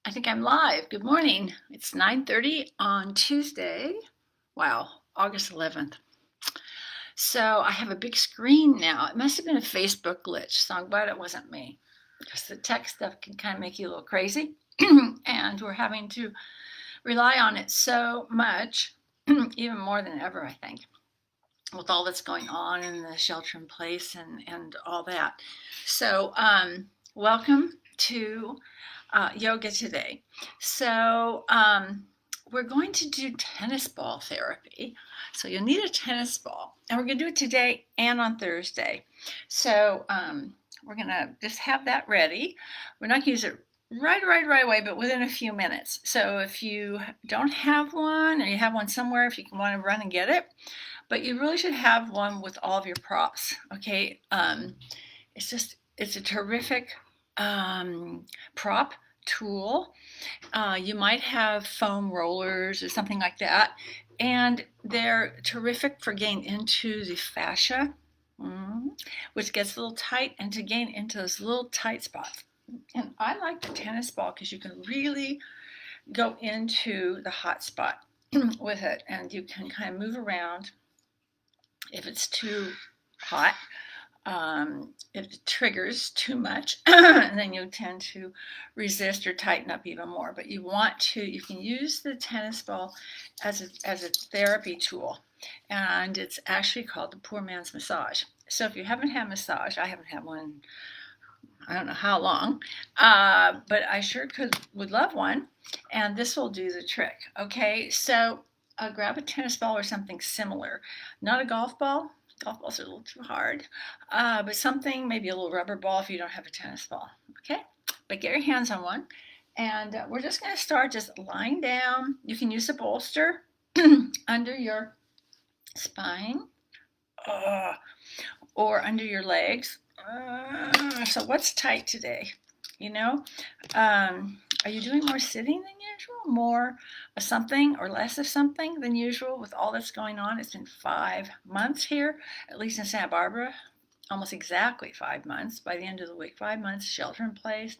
I think I'm live. Good morning. It's 9:30 on Tuesday. Wow, August 11th. So I have a big screen now. It must have been a Facebook glitch, so I'm glad it wasn't me because the tech stuff can kind of make you a little crazy. And we're having to rely on it so much, even more than ever, I think, with all that's going on in the shelter in place and all that. So, welcome to yoga today. So, we're going to do tennis ball therapy. So, you'll need a tennis ball, and we're going to do it today and on Thursday. So, we're going to just have that ready. We're not going to use it right away, but within a few minutes. So, if you don't have one or you have one somewhere, if you want to run and get it, but you really should have one with all of your props. Okay, it's a terrific prop tool. You might have foam rollers or something like that, and they're terrific for getting into the fascia, which gets a little tight, and to gain into those little tight spots. And I like the tennis ball because you can really go into the hot spot with it, and you can kind of move around if it's too hot. If it triggers too much, then you tend to resist or tighten up even more. But you can use the tennis ball as a therapy tool. And it's actually called the poor man's massage. So if you haven't had a massage, I haven't had one, I don't know how long, but I sure would love one. And this will do the trick. Okay, so grab a tennis ball or something similar. Not a golf ball. Golf balls are a little too hard, but something, maybe a little rubber ball if you don't have a tennis ball. Okay, but get your hands on one. And we're just going to start just lying down. You can use a bolster under your spine or under your legs. So what's tight today? You know, are you doing more sitting than usual? More of something or less of something than usual with all that's going on? It's been 5 months here, at least in Santa Barbara, almost exactly 5 months. By the end of the week, 5 months, shelter in place,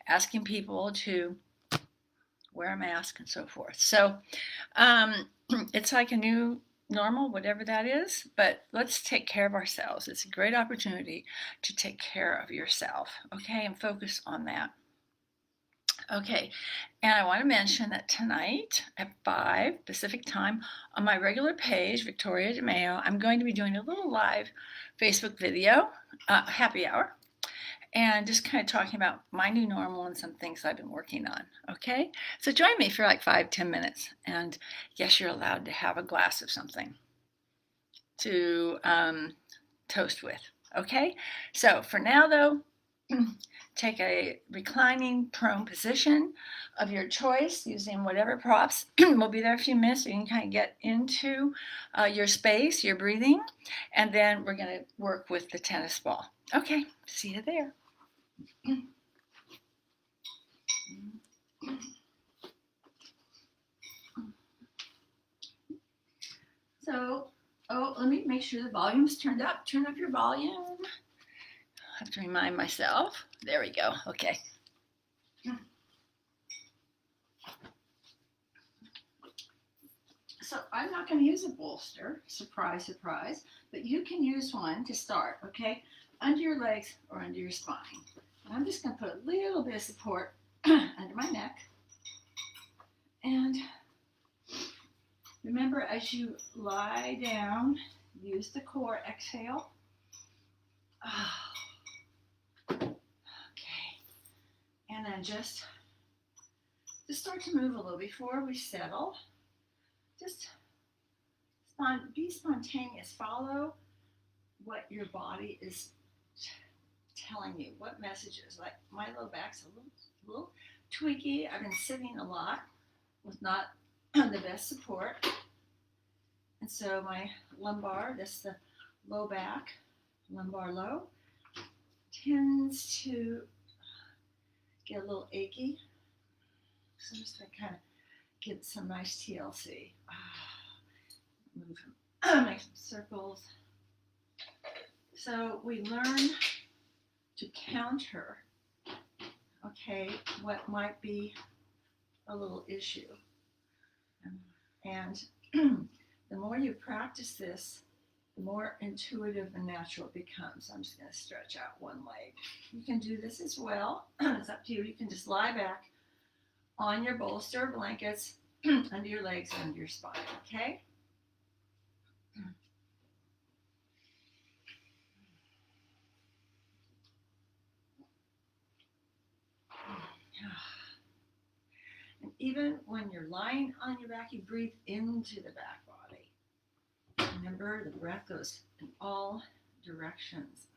asking people to wear a mask and so forth. So it's like a new normal, whatever that is, but let's take care of ourselves. It's a great opportunity to take care of yourself, okay, and focus on that. Okay, and I want to mention that tonight at 5 Pacific time on my regular page, Victoria DeMeo, I'm going to be doing a little live Facebook video, happy hour, and just kind of talking about my new normal and some things I've been working on. Okay, so join me for like 5-10 minutes, and yes, you're allowed to have a glass of something to toast with. Okay, so for now though, take a reclining prone position of your choice using whatever props. We'll be there a few minutes so you can kind of get into your space, your breathing, and then we're going to work with the tennis ball. Okay, see you there. So, let me make sure the volume's turned up. Turn up your volume. I have to remind myself. There we go. Okay. So I'm not going to use a bolster, surprise, surprise, but you can use one to start, okay, under your legs or under your spine. And I'm just going to put a little bit of support under my neck. And remember, as you lie down, use the core, exhale. Okay. And then just start to move a little before we settle. Just be spontaneous. Follow what your body is telling you. What messages? Like my low back's a little tweaky. I've been sitting a lot with not the best support. And so my lumbar, that's the low back, lumbar low, tends to get a little achy. So I'm just going to kind of get some nice TLC. Move, make some circles. So we learn to counter, okay, what might be a little issue. And the more you practice this, the more intuitive and natural it becomes. I'm just going to stretch out one leg. You can do this as well. It's up to you. You can just lie back on your bolster or blankets under your legs, under your spine, okay? And even when you're lying on your back, you breathe into the back body. Remember, the breath goes in all directions.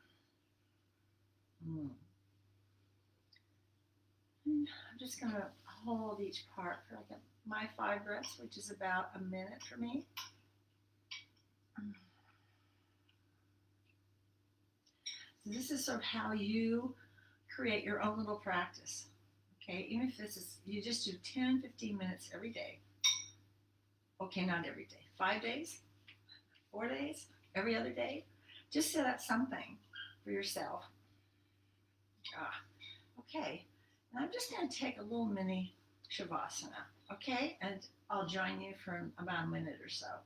I'm just going to hold each part for like my 5 breaths, which is about a minute for me. So this is sort of how you create your own little practice. Okay, even if this is, you just do 10, 15 minutes every day. Okay, not every day. 5 days, 4 days, every other day. Just set up something for yourself. Okay, and I'm just going to take a little mini Shavasana, okay? And I'll join you for about a minute or so.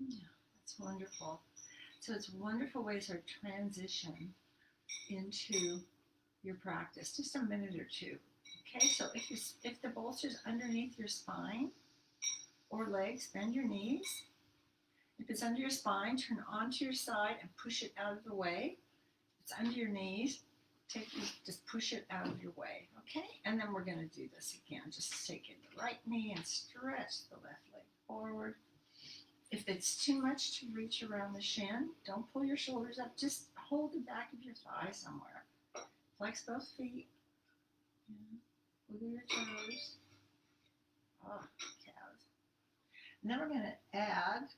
Yeah, that's wonderful. So it's a wonderful way to transition into your practice, just a minute or two. Okay, so if the bolster's underneath your spine or legs, bend your knees. If it's under your spine, turn onto your side and push it out of the way. If it's under your knees, just push it out of your way. Okay, and then we're going to do this again. Just take in the right knee and stretch the left leg forward. If it's too much to reach around the shin, don't pull your shoulders up. Just hold the back of your thigh somewhere. Flex both feet. Wiggle your toes. Oh, calves. And then we're going to add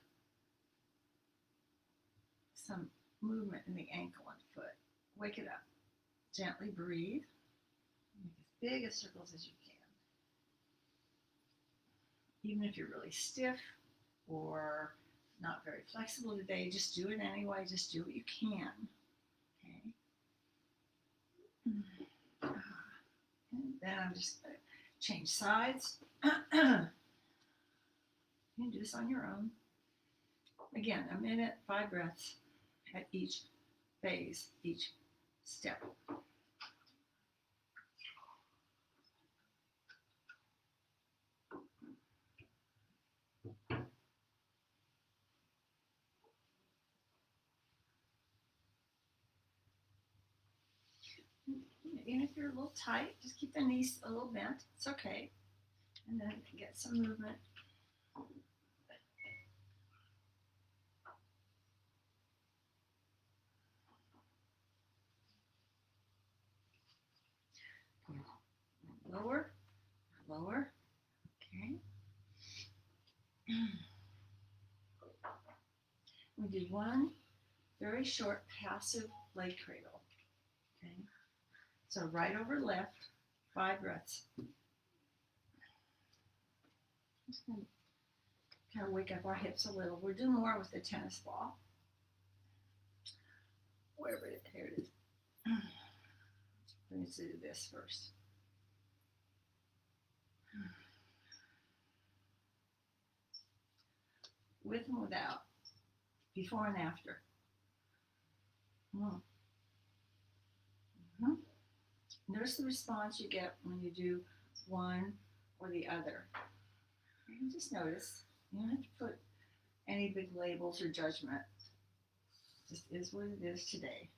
some movement in the ankle and foot. Wake it up. Gently breathe. Make as big a circles as you can. Even if you're really stiff or not very flexible today, just do it anyway. Just do what you can. Okay. And then I'm just going to change sides. You can do this on your own. Again, a minute, 5 breaths at each phase, each step. Even if you're a little tight, just keep the knees a little bent. It's okay. And then get some movement. Lower, lower. Okay. We did one very short passive leg cradle. Okay. So right over left, 5 breaths. Just going to kind of wake up our hips a little. We're doing more with the tennis ball. Wherever it is. Here it is. Let's do this first. With and without before and after. Mm. Mm-hmm. Notice the response you get when you do one or the other. And just notice. You don't have to put any big labels or judgment. It just is what it is today.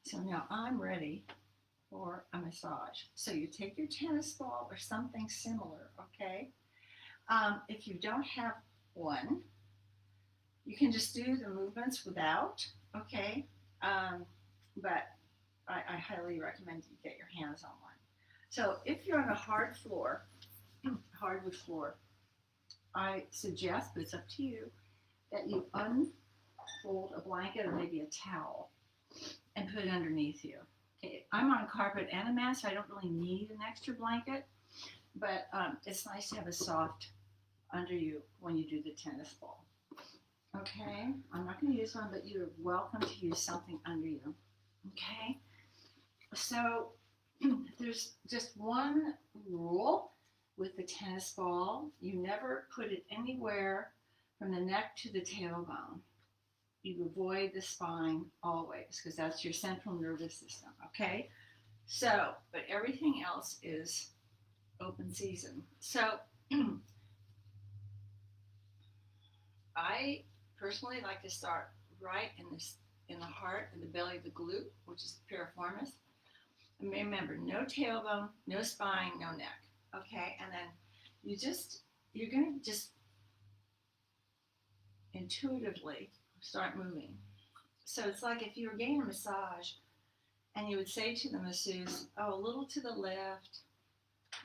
So now I'm ready for a massage. So you take your tennis ball or something similar, okay? If you don't have one, you can just do the movements without, okay? But I highly recommend you get your hands on one. So if you're on a hard floor, hardwood floor, I suggest, but it's up to you, that you unfold a blanket or maybe a towel and put it underneath you. Okay, I'm on carpet and a mat, so I don't really need an extra blanket, but it's nice to have a soft under you when you do the tennis ball. Okay, I'm not going to use one, but you're welcome to use something under you. Okay, so there's just one rule with the tennis ball. You never put it anywhere from the neck to the tailbone. You avoid the spine always because that's your central nervous system, okay? So, but everything else is open season. So, I personally like to start right in the heart and the belly of the glute, which is the piriformis. And remember, no tailbone, no spine, no neck, okay? And then you're gonna just intuitively start moving. So it's like if you were getting a massage and you would say to the masseuse, oh, a little to the left,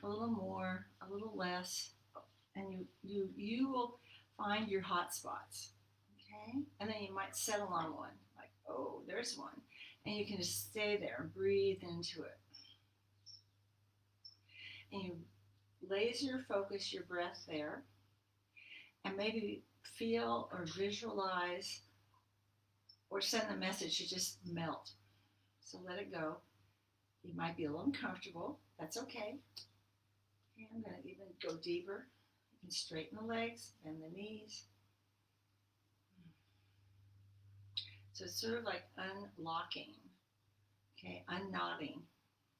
a little more, a little less, and you will find your hot spots, okay? And then you might settle on one, like, oh, there's one. And you can just stay there and breathe into it. And you laser focus your breath there and maybe feel or visualize or send the message to just melt. So let it go. You might be a little uncomfortable. That's okay. Okay, I'm going to even go deeper. You can straighten the legs, bend the knees. So it's sort of like unlocking, okay, unknotting,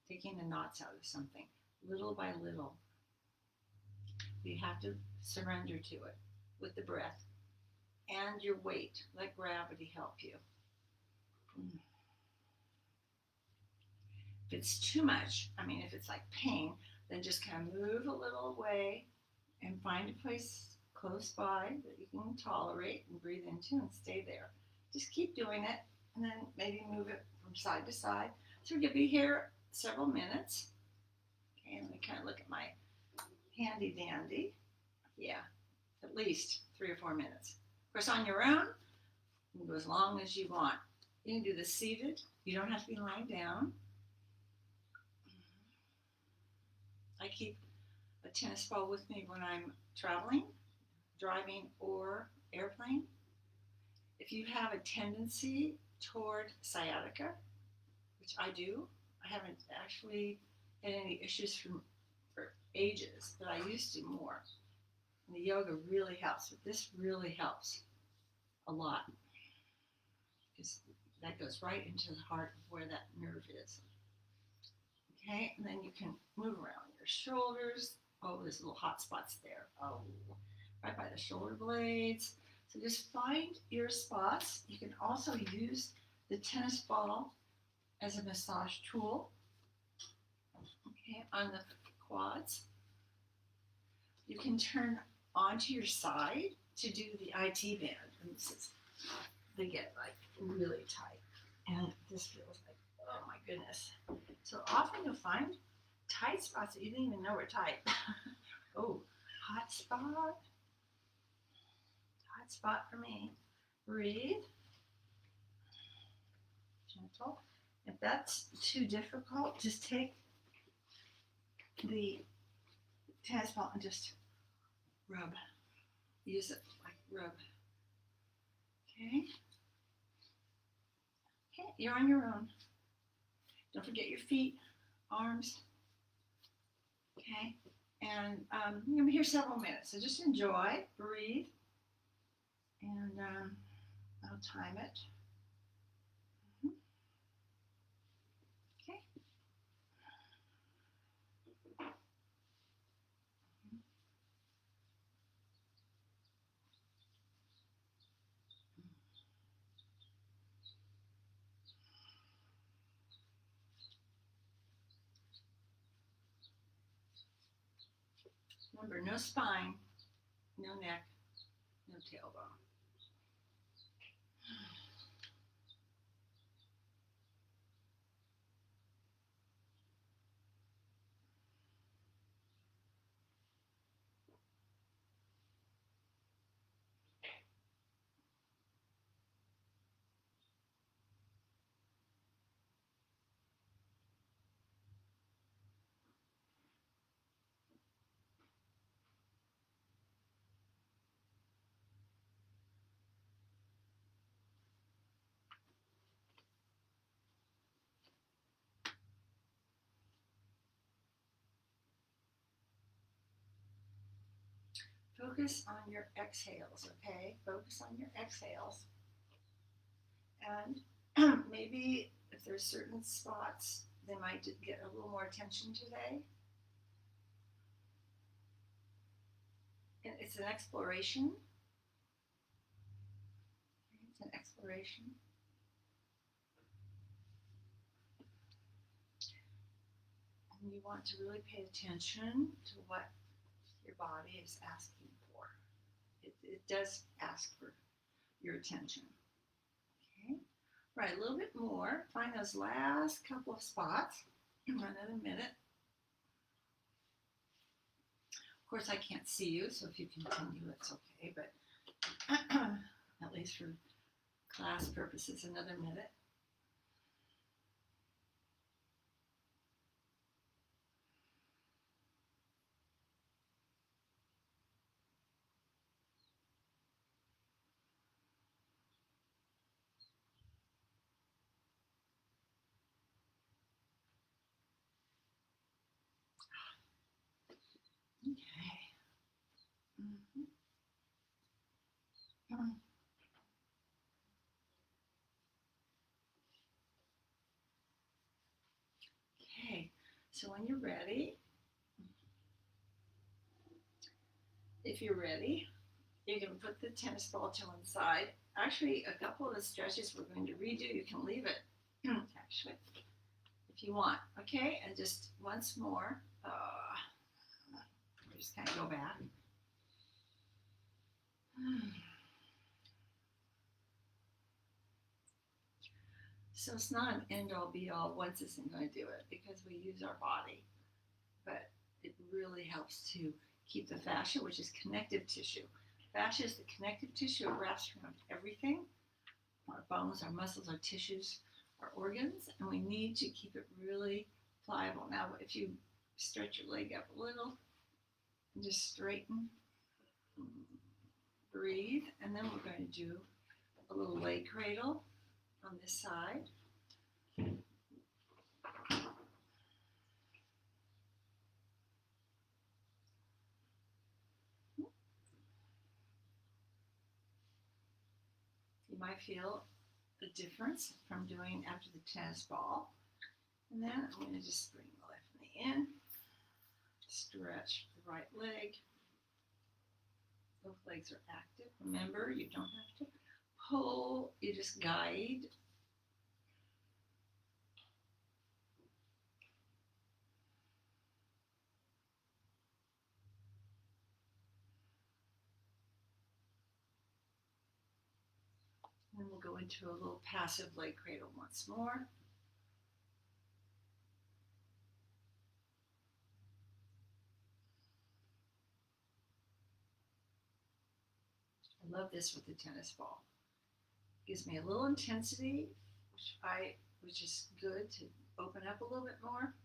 taking the knots out of something, little by little. You have to surrender to it with the breath and your weight. Let gravity help you. If it's too much, if it's like pain, then just kind of move a little away and find a place close by that you can tolerate and breathe into and stay there. Just keep doing it and then maybe move it from side to side. So we're going to be here several minutes. Okay, let me kind of look at my handy dandy. Yeah, at least 3 or 4 minutes. Of course, on your own, you can go as long as you want. You can do this seated. You don't have to be lying down. I keep a tennis ball with me when I'm traveling, driving, or airplane. If you have a tendency toward sciatica, which I do, I haven't actually had any issues for ages, but I used to more. And the yoga really helps, but this really helps a lot because that goes right into the heart of where that nerve is. Okay, and then you can move around your shoulders. Oh, there's little hot spots there. Oh, right by the shoulder blades. So just find your spots. You can also use the tennis ball as a massage tool. Okay, on the quads. You can turn onto your side to do the IT band. And they get like really tight. And this feels like, oh my goodness. So often you'll find tight spots that you didn't even know were tight. Oh, hot spot. Hot spot for me. Breathe. Gentle. If that's too difficult, just take the tennis ball and just rub. Use it like rub. Okay. Okay, you're on your own. Don't forget your feet, arms, Okay, and I'm going to be here several minutes, so just enjoy, breathe, and I'll time it. Okay. Remember, no spine, no neck, no tailbone. Focus on your exhales, okay? Focus on your exhales. And maybe if there's certain spots, they might get a little more attention today. And it's an exploration. It's an exploration. And you want to really pay attention to what your body is asking for. It does ask for your attention. Okay. Right, a little bit more. Find those last couple of spots. Another minute. Of course, I can't see you, so if you continue, it's okay. But at least for class purposes, another minute. Okay. Mm-hmm. Okay, so when you're ready, if you're ready, you can put the tennis ball to one side. Actually, a couple of the stretches we're going to redo, you can leave it, actually, if you want. Okay, and just once more, just kind of go back. So it's not an end all be all, once isn't going to do it because we use our body, but it really helps to keep the fascia, which is connective tissue. Fascia is the connective tissue. It wraps around everything, our bones, our muscles, our tissues, our organs, and we need to keep it really pliable. Now, if you stretch your leg up a little and just straighten, breathe, and then we're going to do a little leg cradle on this side. You might feel the difference from doing after the tennis ball. And then I'm going to just bring the left knee in, stretch the right leg. Both legs are active. Remember, you don't have to pull, you just guide. And then we'll go into a little passive leg cradle once more. I love this with the tennis ball. It gives me a little intensity, which is good to open up a little bit more.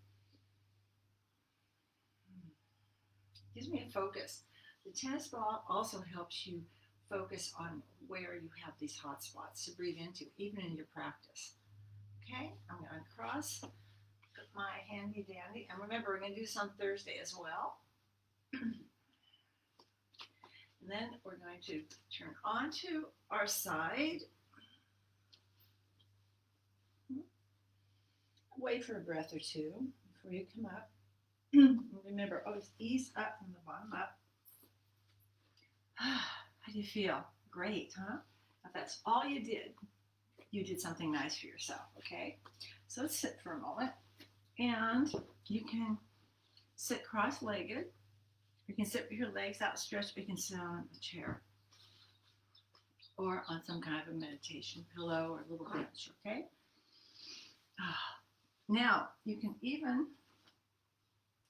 It gives me a focus. The tennis ball also helps you focus on where you have these hot spots to breathe into, even in your practice. Okay, I'm going to uncross, my handy dandy. And remember, we're going to do this on Thursday as well. And then we're going to turn onto our side. Wait for a breath or two before you come up. Remember, always ease up from the bottom up. How do you feel? Great, huh? If that's all you did something nice for yourself, okay? So let's sit for a moment. And you can sit cross-legged. You can sit with your legs outstretched. You can sit on a chair or on some kind of a meditation pillow or a little bench, okay? Now, you can even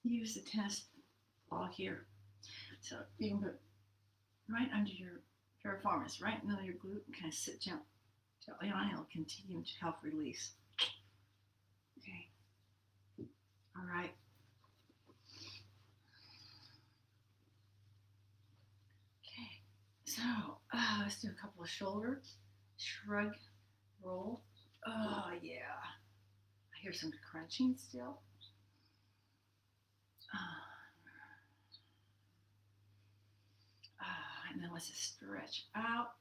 use the tennis ball here. So you can put right under your piriformis, right in the middle of your glute, and kind of sit gently on. It'll continue to help release. Okay. All right. Okay. So let's do a couple of shoulder shrug, roll. Oh yeah. I hear some crunching still. And then let's just stretch out.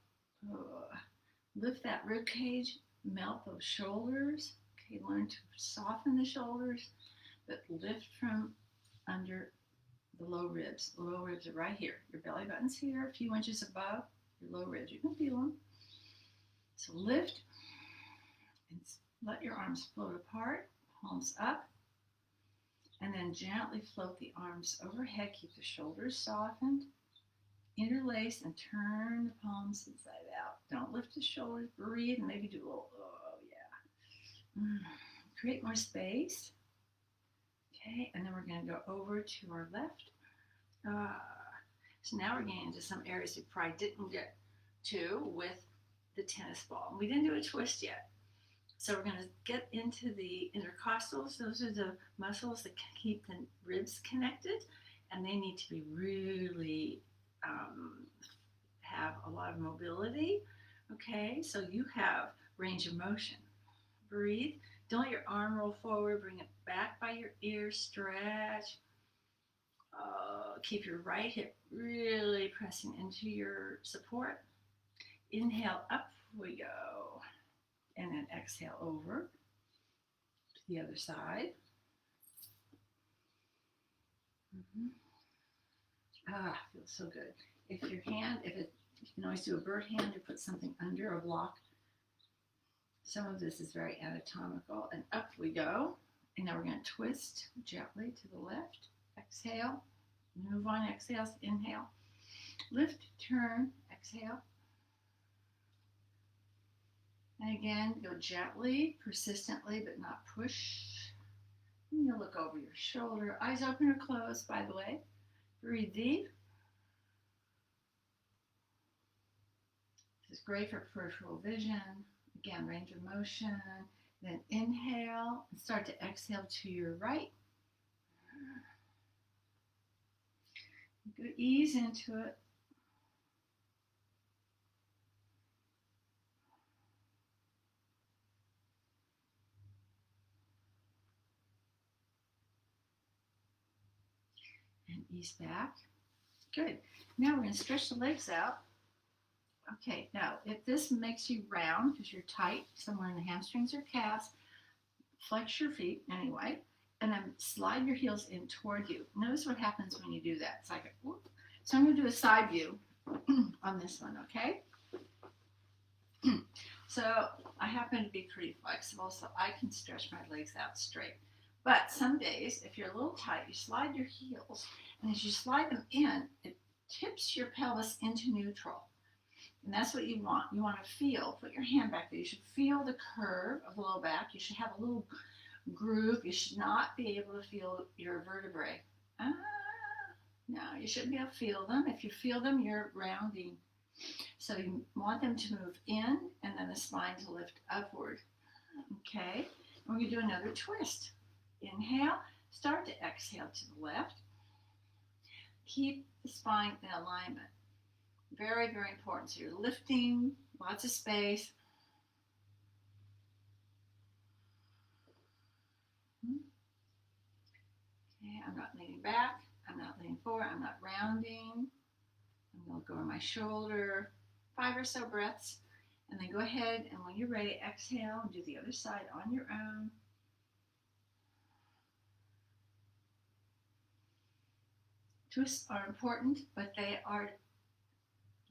Lift that rib cage, melt those shoulders. Okay, learn to soften the shoulders, but lift from under the low ribs. The low ribs are right here. Your belly button's here, a few inches above your low ribs. You can feel them. So lift and let your arms float apart, palms up, and then gently float the arms overhead. Keep the shoulders softened. Interlace and turn the palms inside out. Don't lift the shoulders. Breathe and maybe do a little, oh yeah. Create more space. Okay, and then we're going to go over to our left. So now we're getting into some areas we probably didn't get to with the tennis ball. We didn't do a twist yet. So we're going to get into the intercostals. Those are the muscles that keep the ribs connected, and they need to be really have a lot of mobility. Okay, so you have range of motion. Breathe. Don't let your arm roll forward. Bring it back by your ear. Stretch. Keep your right hip really pressing into your support. Inhale, up we go. And then exhale over to the other side. Feels so good. If your hand, you can always do a bird hand or put something under or block. Some of this is very anatomical. And up we go. And now we're going to twist gently to the left. Exhale. Move on. Exhale. Inhale. Lift. Turn. Exhale. And again, go gently, persistently, but not push. And you'll look over your shoulder. Eyes open or closed, by the way. Breathe deep. This is great for peripheral vision. Again, range of motion. Then inhale and start to exhale to your right. Good, ease into it. And ease back. Good. Now we're going to stretch the legs out. Okay, now if this makes you round because you're tight somewhere in the hamstrings or calves, flex your feet anyway, and then slide your heels in toward you. Notice what happens when you do that. It's like a whoop. So I'm going to do a side view on this one, okay? So I happen to be pretty flexible, so I can stretch my legs out straight. But some days, if you're a little tight, you slide your heels, and as you slide them in, it tips your pelvis into neutral. And that's what you want. You want to feel, put your hand back there. You should feel the curve of the low back. You should have a little groove. You should not be able to feel your vertebrae. No, you shouldn't be able to feel them. If you feel them, you're rounding. So you want them to move in and then the spine to lift upward. Okay, and we're going to do another twist. Inhale, start to exhale to the left. Keep the spine in alignment. Very, very important. So you're lifting, lots of space. I'm not leaning back. I'm not leaning forward. I'm not rounding. I'm going to look over my shoulder. 5 or so breaths. And then go ahead and when you're ready, exhale and do the other side on your own. Twists are important, but they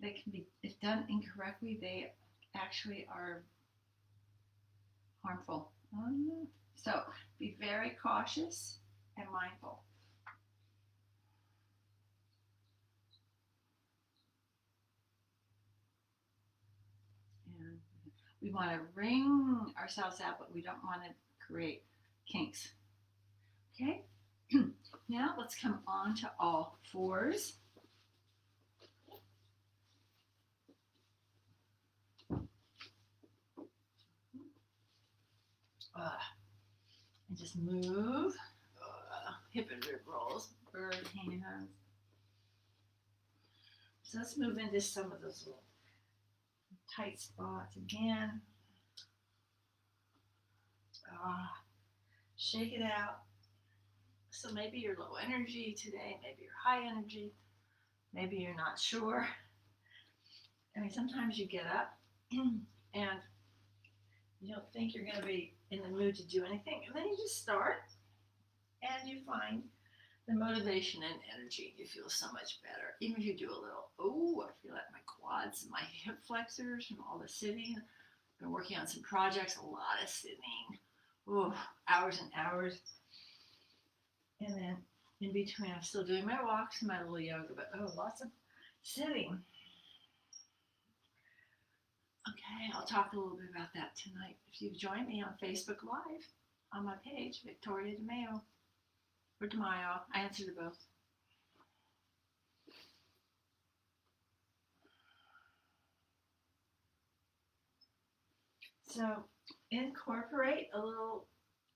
can be, if done incorrectly, they actually are harmful. So be very cautious and mindful. And we want to wring ourselves out, but we don't want to create kinks. Okay? Now let's come on to all fours. And just move. Hip and rib rolls, bird hands. So let's move into some of those little tight spots again. Shake it out. So maybe you're low energy today, maybe you're high energy, maybe you're not sure. I mean, sometimes you get up and you don't think you're going to be in the mood to do anything, and then you just start and you find the motivation and energy. You feel so much better. Even if you do a little, I feel like my quads and my hip flexors from all the sitting. I've been working on some projects, a lot of sitting, hours and hours. And then in between, I'm still doing my walks and my little yoga, but lots of sitting. Okay, I'll talk a little bit about that tonight. If you join me on Facebook Live on my page, Victoria DeMayo, or DeMayo, I answer to both. So incorporate a little,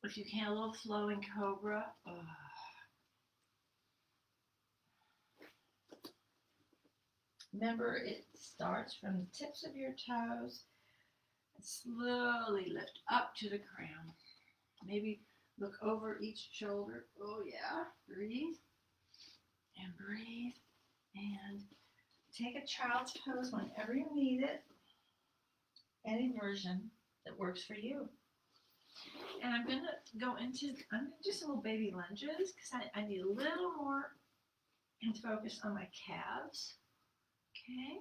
if you can, a little flowing cobra. Remember, it starts from the tips of your toes and slowly lift up to the crown. Maybe look over each shoulder. Breathe and breathe. And take a child's pose whenever you need it. Any version that works for you. And I'm going to go into, do some little baby lunges because I need a little more focus on my calves. Okay,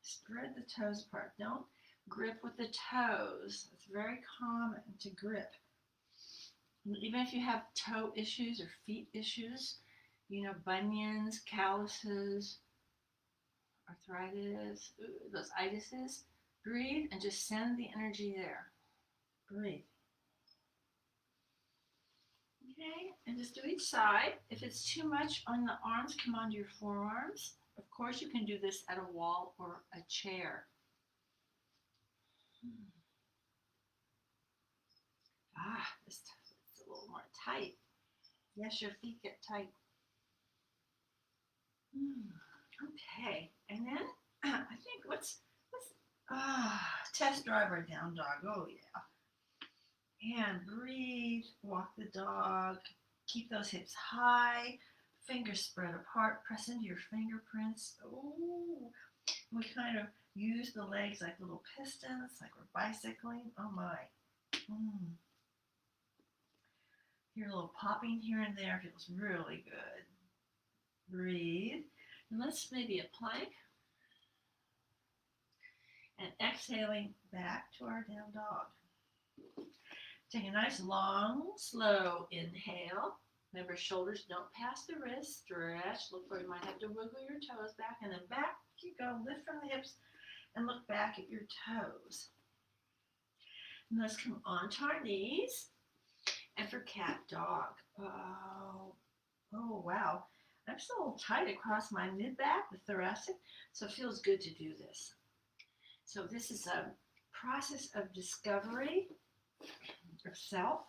spread the toes apart. Don't grip with the toes. It's very common to grip. Even if you have toe issues or feet issues, bunions, calluses, arthritis, those itises, breathe and just send the energy there. Breathe. Okay, and just do each side. If it's too much on the arms, come onto your forearms. Of course, you can do this at a wall or a chair. This is a little more tight. Yes, your feet get tight. Okay, and then I think let's test drive our down dog. Oh yeah. And breathe, walk the dog, keep those hips high, fingers spread apart, press into your fingerprints. We kind of use the legs like little pistons, like we're bicycling. Oh my. Hear a little popping here and there, feels really good. Breathe. And let's maybe a plank. And exhaling back to our down dog. Take a nice long, slow inhale. Remember, shoulders don't pass the wrists. Stretch. Look where you might have to wiggle your toes back. And then back you go. Lift from the hips and look back at your toes. And let's come onto our knees. And for cat dog. Oh, wow. I'm still a little tight across my mid-back, the thoracic. So it feels good to do this. So this is a process of discovery of self,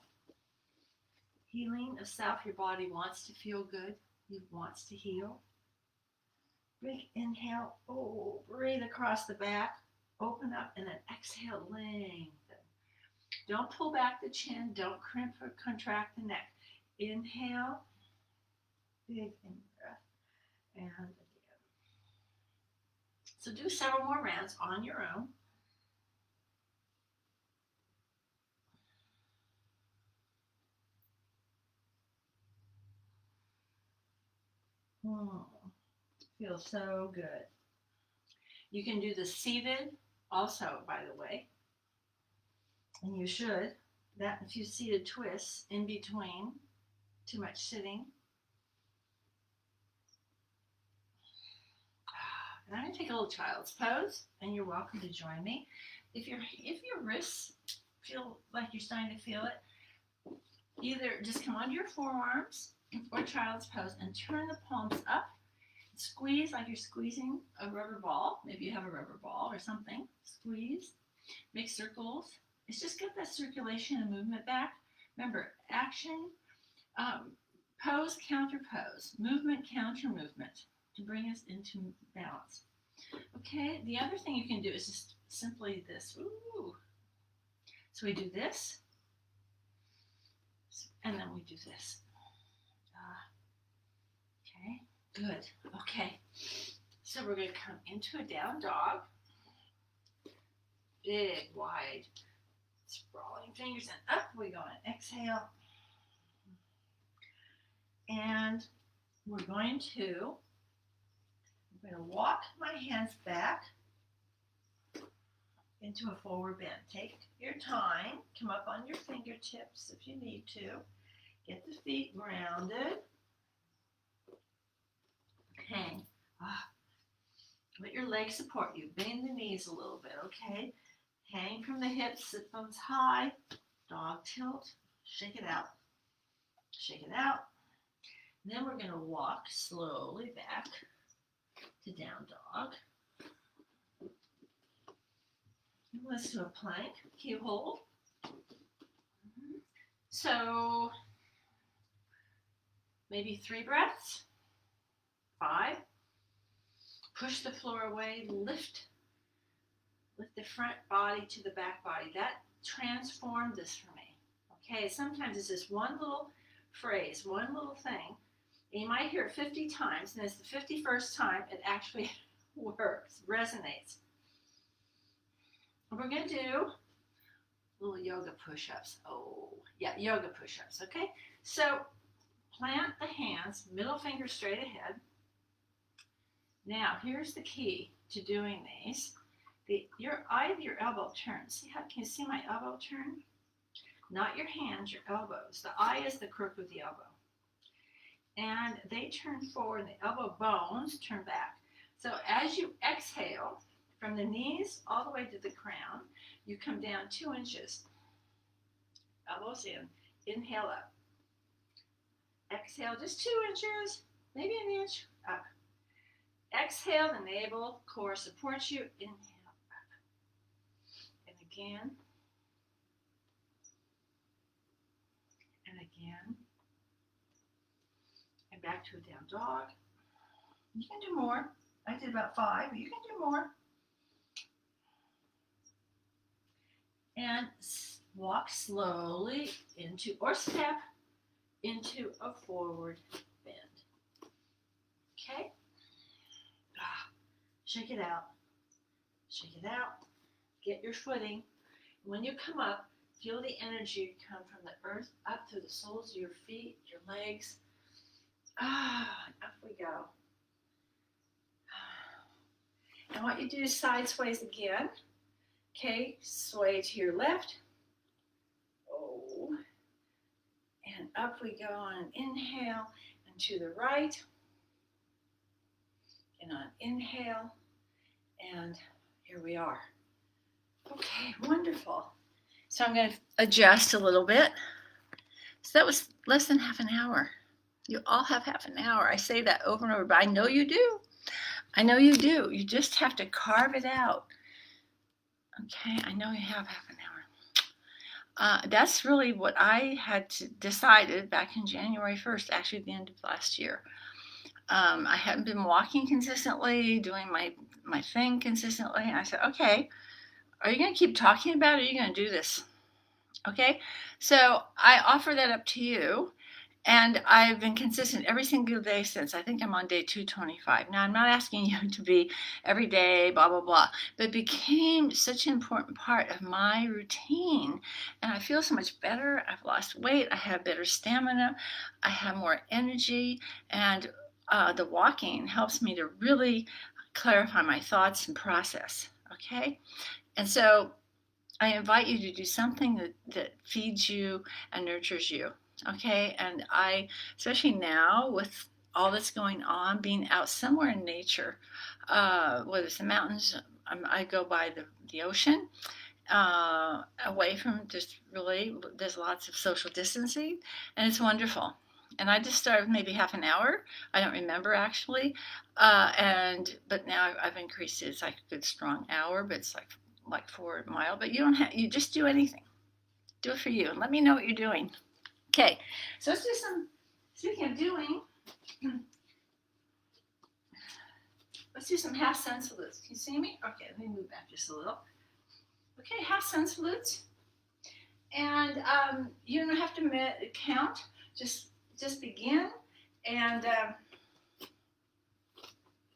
healing of self. Your body wants to feel good. It wants to heal. Big inhale. Breathe across the back. Open up and then exhale, lengthen. Don't pull back the chin. Don't crimp or contract the neck. Inhale. Big in-breath. And again. So do several more rounds on your own. Feels so good. You can do the seated also, by the way. And you should. That a few seated twists in between. Too much sitting. And I'm going to take a little child's pose, and you're welcome to join me. If your wrists feel like you're starting to feel it, either just come onto your forearms or child's pose and turn the palms up. Squeeze like you're squeezing a rubber ball. Maybe you have a rubber ball or something. Squeeze. Make circles. It's just get that circulation and movement back. Remember, action, pose, counter pose, movement, counter movement to bring us into balance. Okay, the other thing you can do is just simply this. Ooh. So we do this, and then we do this. Okay, good. Okay, so we're going to come into a down dog. Big, wide, sprawling fingers, and up we go, and exhale. And we're going to walk my hands back into a forward bend. Take your time. Come up on your fingertips if you need to. Get the feet grounded. Hang. Let your legs support you. Bend the knees a little bit, okay? Hang from the hips, sit bones high. Dog tilt. Shake it out. Shake it out. And then we're going to walk slowly back to down dog. And let's do a plank. Can you hold? So maybe 3 breaths. 5. Push the floor away. Lift the front body to the back body. That transformed this for me. Okay, sometimes it's just one little phrase, one little thing. And you might hear it 50 times, and it's the 51st time it actually works, resonates. We're going to do little yoga push-ups. Oh, yeah, yoga push-ups, okay? So plant the hands, middle finger straight ahead. Now, here's the key to doing these. Your eye of your elbow turns. See how, can you see my elbow turn? Not your hands, your elbows. The eye is the crook of the elbow. And they turn forward, and the elbow bones turn back. So as you exhale, from the knees all the way to the crown, you come down 2 inches. Elbows in. Inhale up. Exhale just 2 inches, maybe an inch up. Exhale, the navel, core supports you. Inhale up. And again. And again. And back to a down dog. You can do more. I did about 5, but you can do more. And walk slowly into, or step into a forward bend. Okay? Shake it out. Shake it out. Get your footing. When you come up, feel the energy come from the earth up through the soles of your feet, your legs. Up we go. And what you do is side sways again. Okay, sway to your left. Oh. And up we go on an inhale, and to the right. And on inhale, and here we are. Okay, wonderful. So I'm going to adjust a little bit. So that was less than half an hour. You all have half an hour. I say that over and over, but I know you do. I know you do. You just have to carve it out. Okay, I know you have half an hour. That's really what I had decided back in January 1st, actually the end of last year. I hadn't been walking consistently, doing my thing consistently. And I said, okay, are you going to keep talking about it, or are you going to do this? Okay, so I offer that up to you. And I've been consistent every single day since. I think I'm on day 225. Now, I'm not asking you to be every day, blah, blah, blah, but it became such an important part of my routine. And I feel so much better. I've lost weight. I have better stamina. I have more energy. And the walking helps me to really clarify my thoughts and process. Okay. And so I invite you to do something that feeds you and nurtures you. Okay. And especially now with all that's going on, being out somewhere in nature, whether it's the mountains, I go by the ocean, away from just really, there's lots of social distancing, and it's wonderful. And I just started maybe half an hour. I don't remember actually, but now I've increased it. It's like a good strong hour, but it's like 4 mile. But you don't have. You just do anything. Do it for you, and let me know what you're doing. Okay, so let's do some. Speaking of doing, let's do some half sun salutes. Can you see me? Okay, let me move back just a little. Okay, half sun salutes. And you don't have to count. Just begin and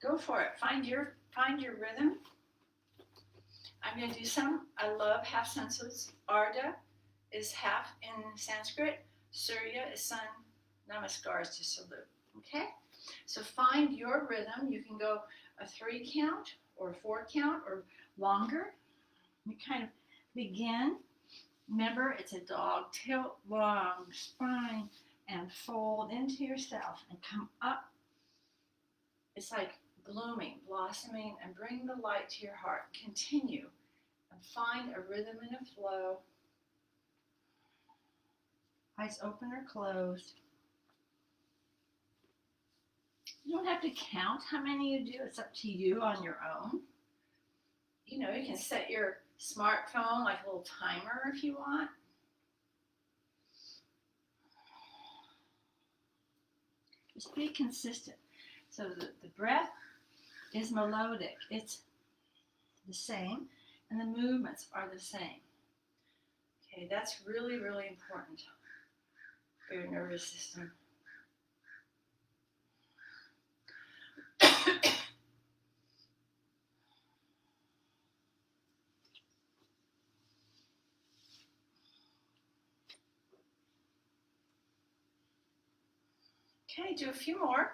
go for it. Find your rhythm. I'm going to do some. I love half sun salutes. Ardha is half in Sanskrit. Surya is sun. Namaskar is to salute. Okay? So find your rhythm. You can go a 3 count or a 4 count or longer. You kind of begin. Remember, it's a dog. Tilt long, spine, and fold into yourself and come up. It's like blooming, blossoming, and bring the light to your heart. Continue and find a rhythm and a flow. Eyes open or closed. You don't have to count how many you do. It's up to you on your own. You can set your smartphone like a little timer if you want. Just be consistent. So the breath is melodic. It's the same, and the movements are the same. Okay, that's really, really important for your nervous system. Okay, do a few more.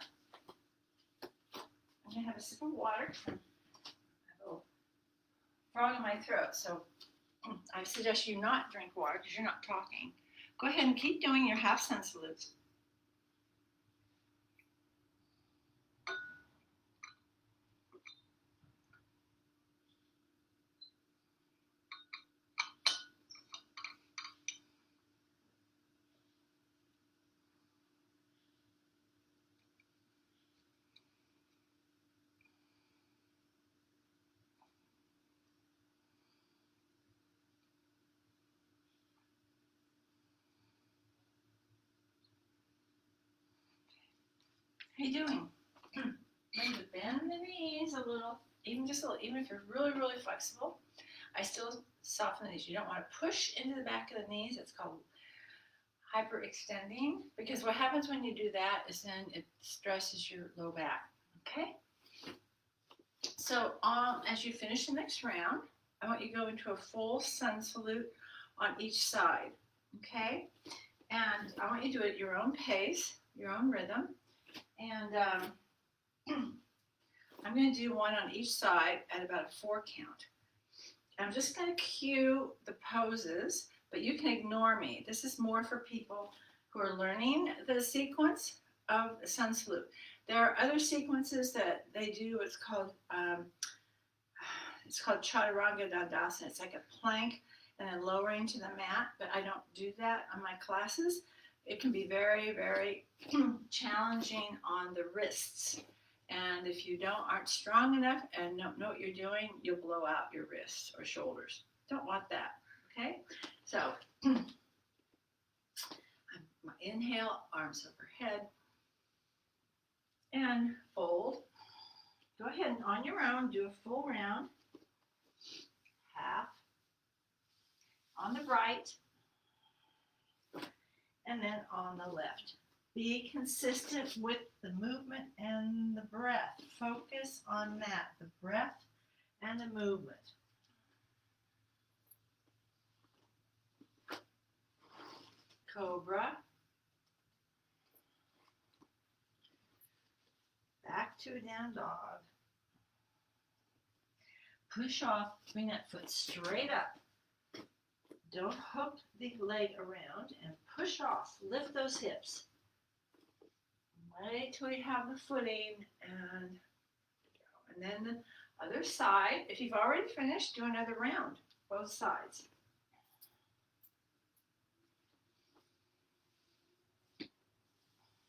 I'm going to have a sip of water. I have a little frog in my throat, so I suggest you not drink water because you're not talking. Go ahead and keep doing your half sun salutes. How you doing? Maybe bend the knees a little, even just a little, even if you're really, really flexible. I still soften the knees. You don't want to push into the back of the knees. It's called hyperextending, because what happens when you do that is then it stresses your low back. Okay? So as you finish the next round, I want you to go into a full sun salute on each side. Okay? And I want you to do it at your own pace, your own rhythm. And I'm going to do one on each side at about a 4 count. And I'm just going to cue the poses, but you can ignore me. This is more for people who are learning the sequence of the sun salute. There are other sequences that they do. It's called Chaturanga Dandasana. It's like a plank and then lowering to the mat, but I don't do that on my classes. It can be very, very challenging on the wrists. And if you aren't strong enough and don't know what you're doing, you'll blow out your wrists or shoulders. Don't want that, okay? So, inhale, arms overhead, and fold. Go ahead and on your own, do a full round, half, on the right, and then on the left. Be consistent with the movement and the breath. Focus on that, the breath and the movement. Cobra. Back to a down dog. Push off, bring that foot straight up. Don't hook the leg around and push off. Lift those hips. Wait till you have the footing and go. And then the other side. If you've already finished, do another round, both sides.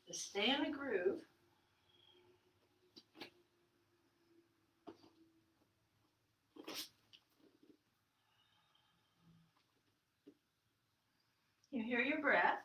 Just stay in the groove. You hear your breath.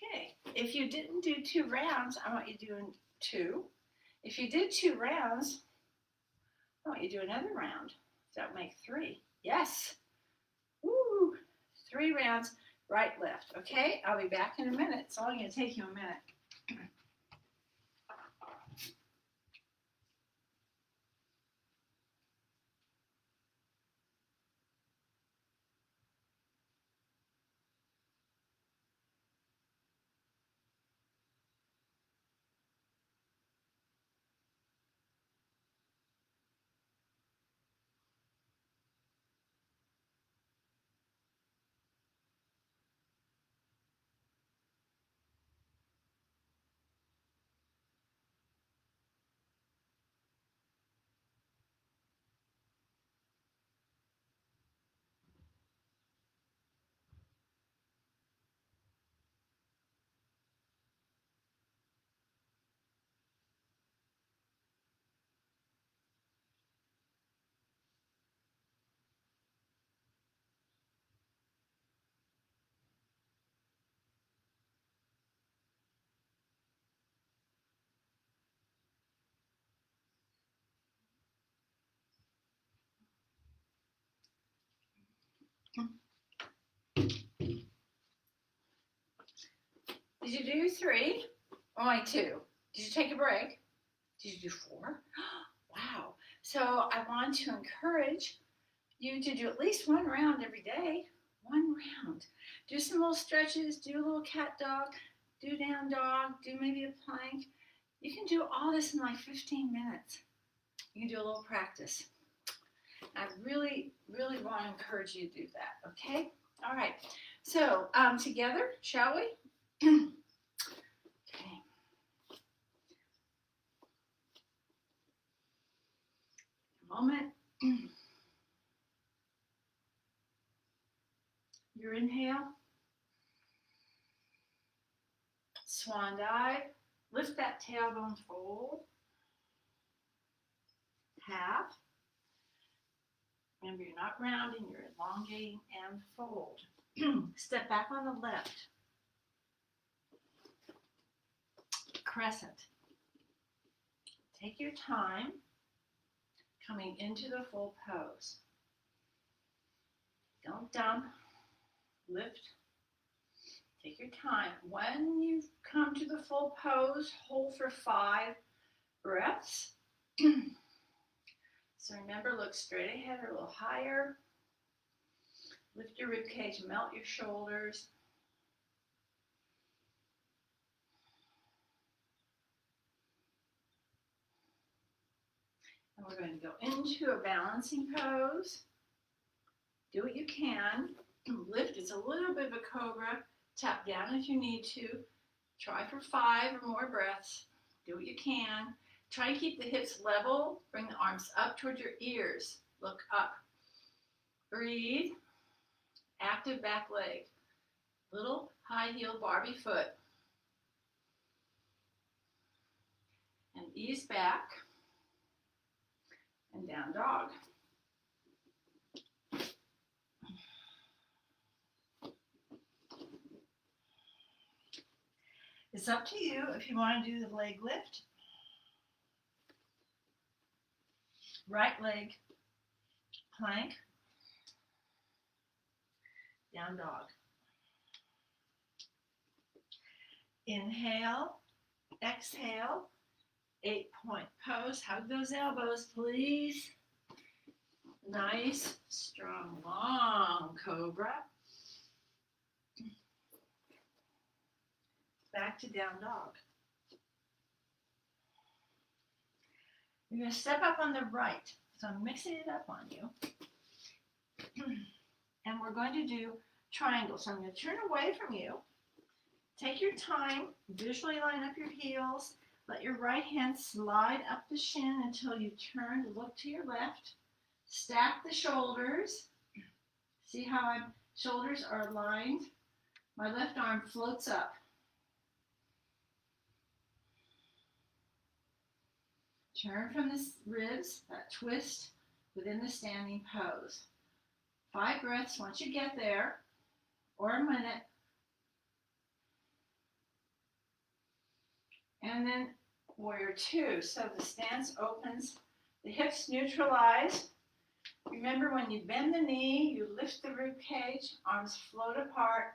Okay, if you didn't do 2 rounds, I want you doing 2. If you did 2 rounds, I want you to do another round. So that would make 3. Yes. Woo! 3 rounds, right, left. Okay, I'll be back in a minute. It's only going to take you a minute. Did you do 3? Only 2. Did you take a break? Did you do 4? Wow. So I want to encourage you to do at least 1 round every day. 1 round. Do some little stretches, do a little cat dog, do down dog, do maybe a plank. You can do all this in like 15 minutes. You can do a little practice. I really, really want to encourage you to do that, okay? All right. So together, shall we? Okay. A moment. Your inhale. Swan dive. Lift that tailbone, fold. Half. Remember, you're not rounding, you're elongating and fold. Step back on the left. Crescent. Take your time coming into the full pose. Don't dump. Lift. Take your time. When you come to the full pose, hold for 5 breaths. So remember, look straight ahead or a little higher. Lift your rib cage, melt your shoulders. And we're going to go into a balancing pose. Do what you can. Lift, it's a little bit of a cobra. Tap down if you need to. Try for 5 or more breaths. Do what you can. Try to keep the hips level. Bring the arms up towards your ears. Look up. Breathe. Active back leg. Little high heel Barbie foot. And ease back. down dog. It's up to you if you want to do the leg lift. Right leg plank, down dog. Inhale, exhale, 8-point pose. Hug those elbows, please. Nice, strong, long cobra. Back to down dog. You're going to step up on the right. So I'm mixing it up on you. And we're going to do triangles. So I'm going to turn away from you. Take your time. Visually line up your heels. Let your right hand slide up the shin until you turn to look to your left. Stack the shoulders. See how my shoulders are aligned? My left arm floats up. Turn from the ribs, that twist within the standing pose. 5 breaths once you get there, or a minute. And then warrior 2. So the stance opens, the hips neutralize. Remember, when you bend the knee, you lift the rib cage, arms float apart,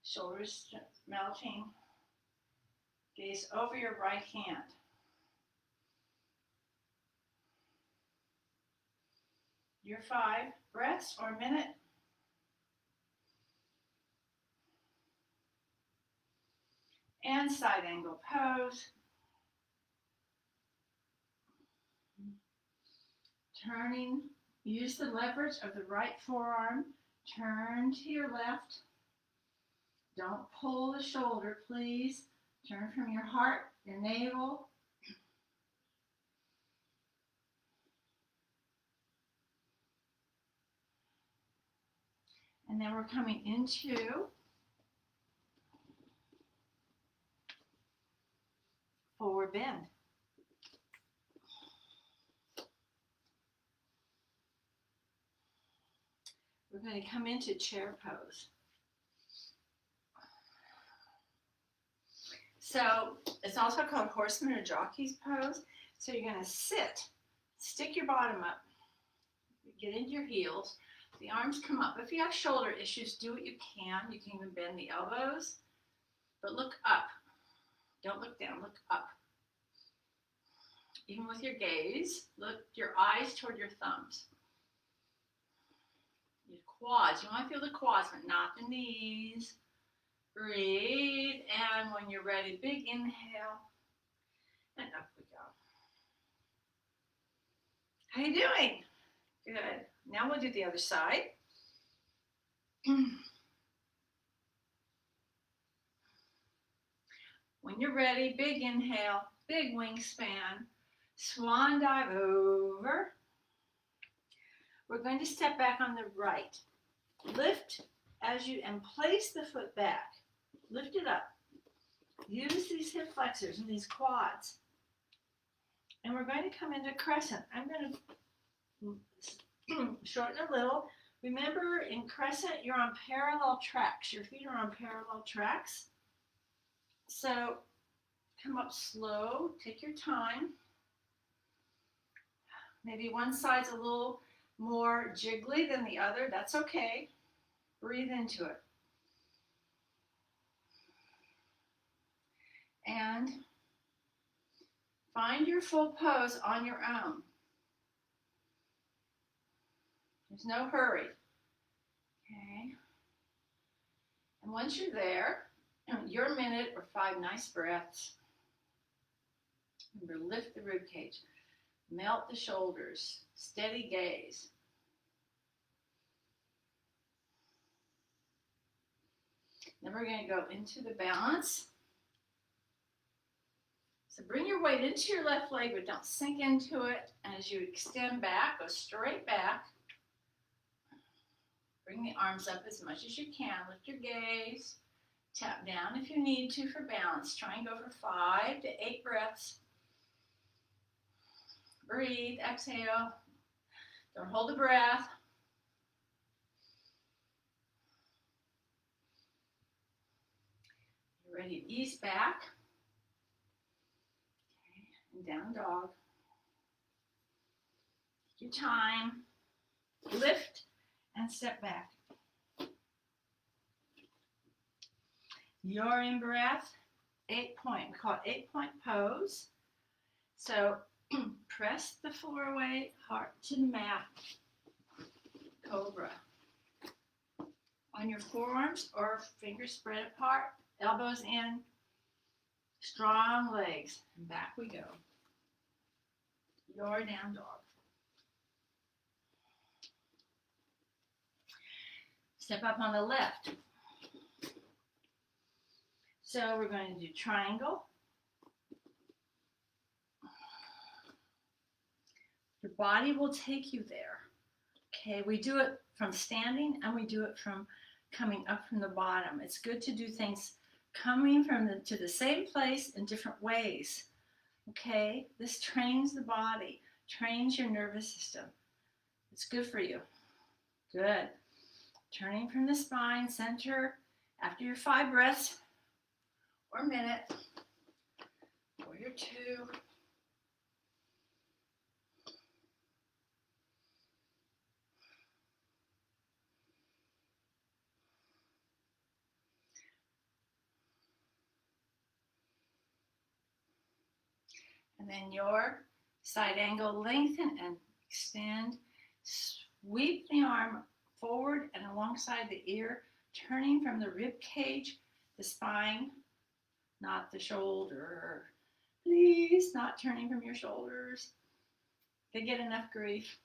shoulders melting. Gaze over your right hand. Your 5 breaths or minute. And side angle pose. Turning, use the leverage of the right forearm. Turn to your left. Don't pull the shoulder, please. Turn from your heart, your navel. And then we're coming into forward bend. We're going to come into chair pose. So it's also called horseman or jockey's pose. So you're going to sit, stick your bottom up, get into your heels. The arms come up. If you have shoulder issues, do what you can. You can even bend the elbows, but look up. Don't look down, look up. Even with your gaze, look your eyes toward your thumbs. Your quads, you want to feel the quads, but not the knees. Breathe, and when you're ready, big inhale, and up we go. How you doing? Good. Now we'll do the other side. When you're ready, big inhale, big wingspan, swan dive over. We're going to step back on the right. Lift as you, and place the foot back. Lift it up. Use these hip flexors and these quads. And we're going to come into crescent. I'm going to shorten a little. Remember, in crescent, you're on parallel tracks. Your feet are on parallel tracks. So come up slow, take your time. Maybe one side's a little more jiggly than the other. That's okay. Breathe into it. And find your full pose on your own. There's no hurry. Okay. And once you're there, your minute or 5 nice breaths. Remember, lift the rib cage. Melt the shoulders. Steady gaze. Then we're going to go into the balance. So bring your weight into your left leg, but don't sink into it. And as you extend back, go straight back. Bring the arms up as much as you can. Lift your gaze. Tap down if you need to for balance. Try and go for 5 to 8 breaths. Breathe, exhale. Don't hold the breath. You're ready to ease back. Okay, and down dog. Take your time. Lift and step back. Your in breath, 8-point. We call it 8-point pose. So press the floor away, heart to the mat. Cobra. On your forearms or fingers spread apart, elbows in, strong legs, and back we go. Your down dog. Step up on the left. So we're going to do triangle. Your body will take you there. Okay, we do it from standing and we do it from coming up from the bottom. It's good to do things coming from to the same place in different ways. Okay, this trains the body, trains your nervous system. It's good for you. Good. Turning from the spine, center after your 5 breaths or minute or your 2. And then your side angle, lengthen and extend. Sweep the arm forward and alongside the ear, turning from the rib cage, the spine, not the shoulder. Please, not turning from your shoulders. They get enough grief.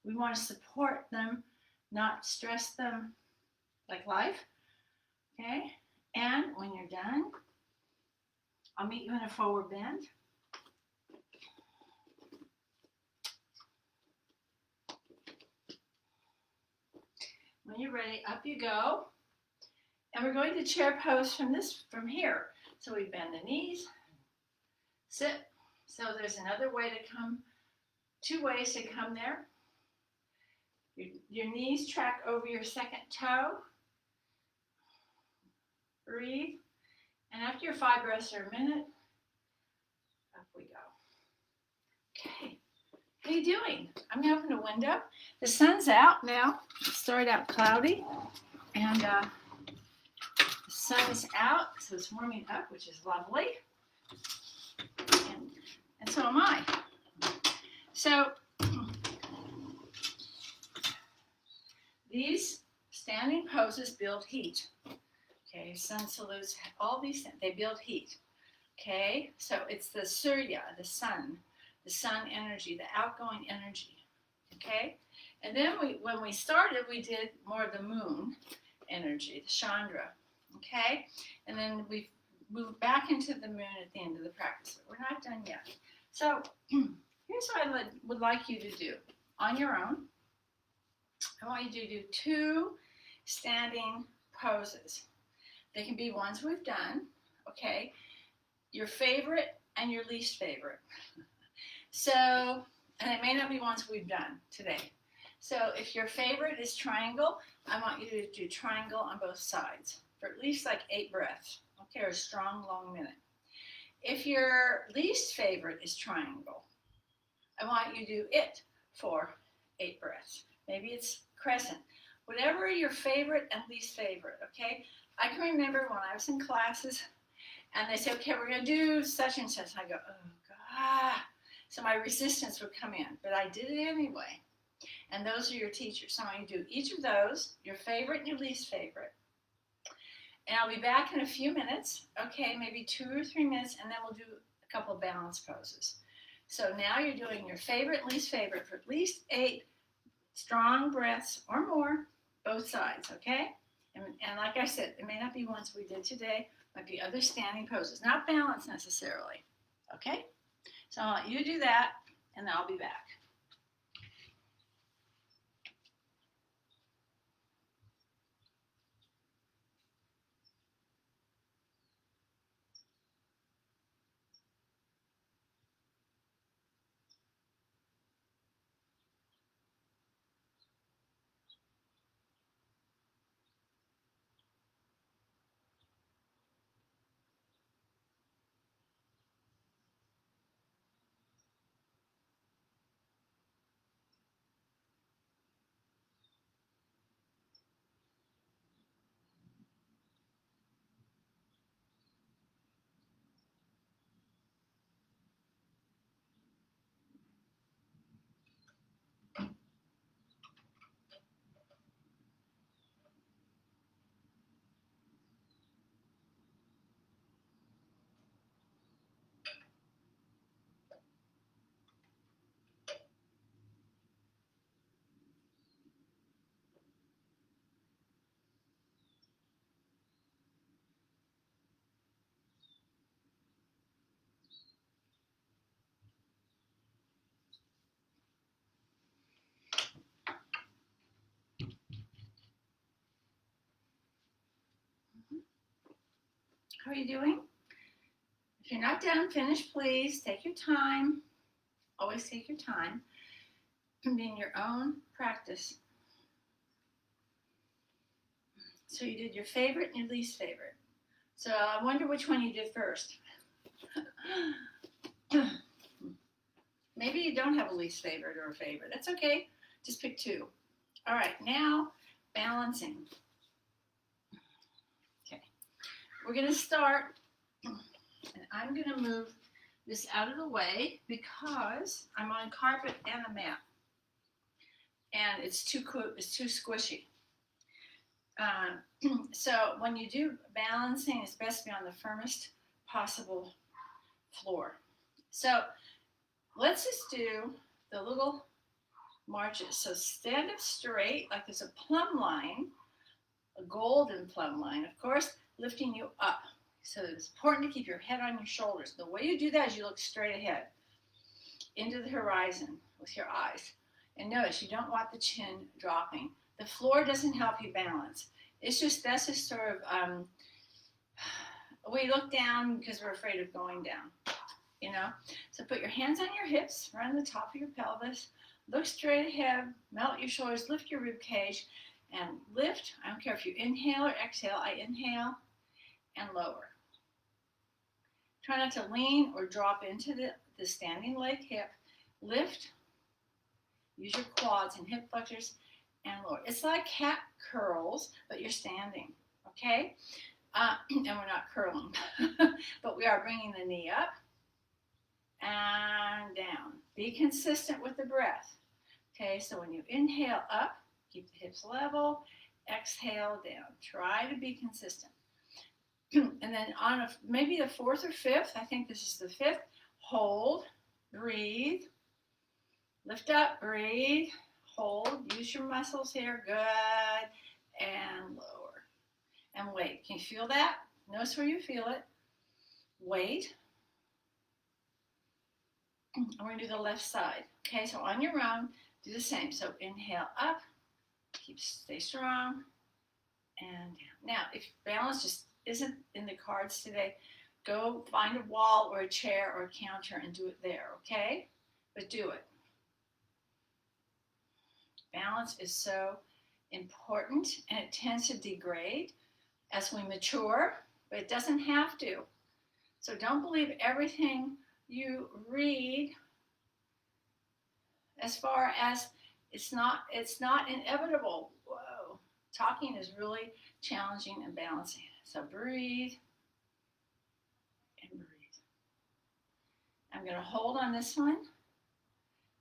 We want to support them, not stress them like life. Okay? And when you're done, I'll meet you in a forward bend. When you're ready, up you go. And we're going to chair pose from here. So we bend the knees, sit. So there's another way to come, 2 ways to come there. Your knees track over your second toe. Breathe. And after your 5 breaths or a minute, up we go. Okay. How you doing? I'm going to open a window. The sun's out now. It started out cloudy. And the sun's out, so it's warming up, which is lovely. And so am I. So these standing poses build heat. Okay, sun salutes, all these things, they build heat. Okay, so it's the Surya, the sun energy, the outgoing energy. Okay, and then when we started, we did more of the moon energy, the Chandra. Okay, and then we moved back into the moon at the end of the practice, but we're not done yet. So here's what I would like you to do on your own. I want you to do 2 standing poses. They can be ones we've done, okay? Your favorite and your least favorite. So, and it may not be ones we've done today. So if your favorite is triangle, I want you to do triangle on both sides for at least like 8 breaths, okay, or a strong, long minute. If your least favorite is triangle, I want you to do it for 8 breaths. Maybe it's crescent. Whatever your favorite and least favorite, okay? I can remember when I was in classes and they say, okay, we're going to do such and such. And I go, oh, God. So my resistance would come in, but I did it anyway. And those are your teachers. So I'm going to do each of those, your favorite and your least favorite. And I'll be back in a few minutes, okay, maybe 2 or 3 minutes, and then we'll do a couple of balance poses. So now you're doing your favorite and least favorite for at least 8 strong breaths or more, both sides, okay? And like I said, it may not be ones we did today, might be other standing poses, not balance necessarily, okay? So I'll let you do that, and then I'll be back. How are you doing? If you're not done, finish, please. Take your time. Always take your time. And be in your own practice. So you did your favorite and your least favorite. So I wonder which one you did first. Maybe you don't have a least favorite or a favorite. That's okay. Just pick two. All right, now balancing. Okay, we're going to start, and I'm going to move this out of the way because I'm on carpet and a mat, and it's too squishy. So when you do balancing, it's best to be on the firmest possible floor. So let's just do the little marches. So stand up straight like there's a plumb line, a golden plumb line, of course, lifting you up. So it's important to keep your head on your shoulders. The way you do that is you look straight ahead into the horizon with your eyes. And notice you don't want the chin dropping. The floor doesn't help you balance. It's just, that's just sort of, we look down because we're afraid of going down, you know? So put your hands on your hips, right on the top of your pelvis. Look straight ahead, melt your shoulders, lift your rib cage, and lift. I don't care if you inhale or exhale. I inhale and lower. Try not to lean or drop into the standing leg hip. Lift. Use your quads and hip flexors and lower. It's like cat curls, but you're standing, okay? And we're not curling, but we are bringing the knee up and down. Be consistent with the breath. Okay, so when you inhale up, keep the hips level, exhale down. Try to be consistent. And then on maybe the fourth or fifth, I think this is the fifth, hold, breathe, lift up, breathe, hold, use your muscles here, good, and lower. And wait, can you feel that? Notice where you feel it. Wait. And we're going to do the left side. Okay, so on your own, do the same. So inhale up, stay strong, and down. Now, if balance just isn't in the cards today, go find a wall or a chair or a counter and do it there, okay? But do it. Balance is so important, and it tends to degrade as we mature, but it doesn't have to. So don't believe everything you read as far as it's not inevitable. Whoa. Talking is really challenging and balancing. So breathe and breathe. I'm going to hold on this one.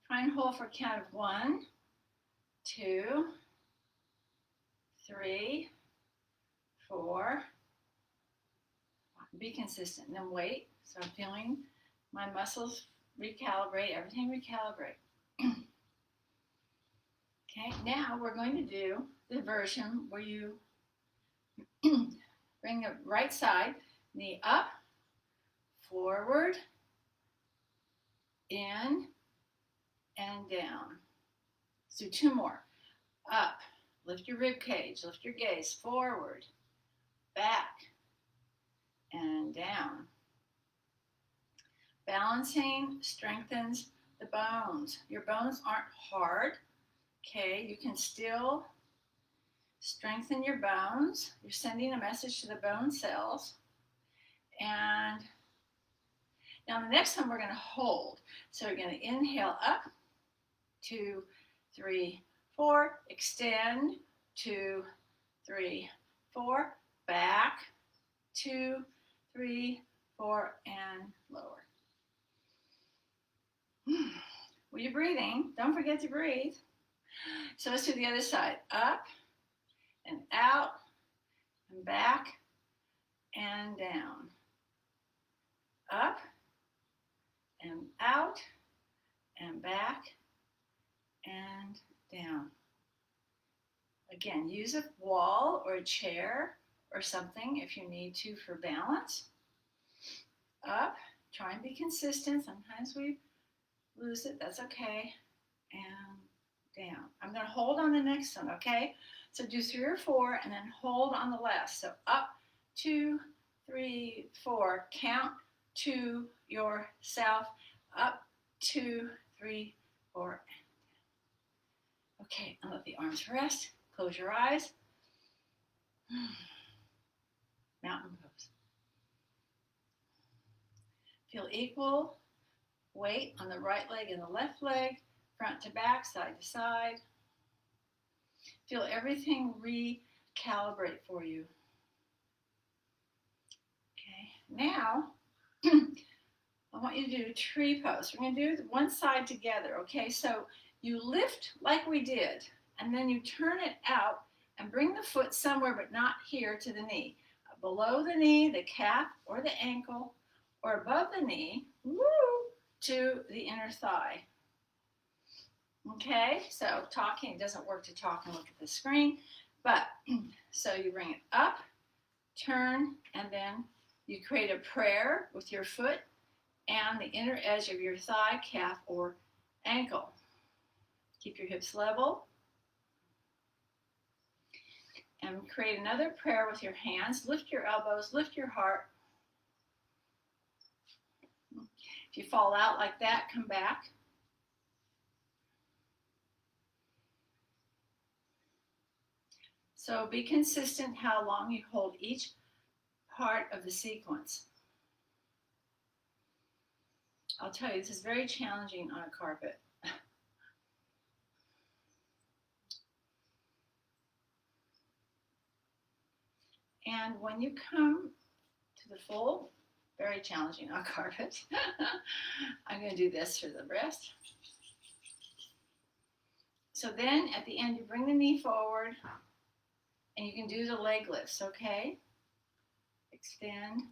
Try and hold for a count of 1, 2, 3, 4. Be consistent. And then wait. So I'm feeling my muscles recalibrate, everything recalibrate. Okay, now we're going to do the version where you bring the right side, knee up, forward, in, and down. Let's do 2 more. Up, lift your rib cage, lift your gaze, forward, back, and down. Balancing strengthens the bones. Your bones aren't hard, okay? You can still strengthen your bones. You're sending a message to the bone cells. And now the next one we're going to hold. So we're going to inhale up, 2, 3, 4, extend, 2, 3, 4, back, 2, 3, 4, and lower. When you're breathing, don't forget to breathe. So let's do the other side. Up and out and back and down. Up and out and back and down. Again, use a wall or a chair or something if you need to for balance. Up, try and be consistent. Sometimes we lose it, that's okay. And down. I'm going to hold on the next one, okay? So do 3 or 4 and then hold on the last. So up, 2, 3, 4. Count to yourself. Up, 2, 3, 4. Okay, and let the arms rest. Close your eyes. Mountain pose. Feel equal weight on the right leg and the left leg, front to back, side to side. Feel everything recalibrate for you. Okay, now I want you to do tree pose. We're going to do one side together, okay? So you lift like we did, and then you turn it out and bring the foot somewhere but not here to the knee. Below the knee, the calf or the ankle, or above the knee, woo, to the inner thigh. Okay, so talking, it doesn't work to talk and look at the screen, but so you bring it up, turn, and then you create a prayer with your foot and the inner edge of your thigh, calf, or ankle. Keep your hips level. And create another prayer with your hands. Lift your elbows, lift your heart. If you fall out like that, come back. So be consistent how long you hold each part of the sequence. I'll tell you, this is very challenging on a carpet. And when you come to the full, very challenging on carpet, I'm going to do this for the rest. So then at the end, you bring the knee forward and you can do the leg lifts, okay? Extend.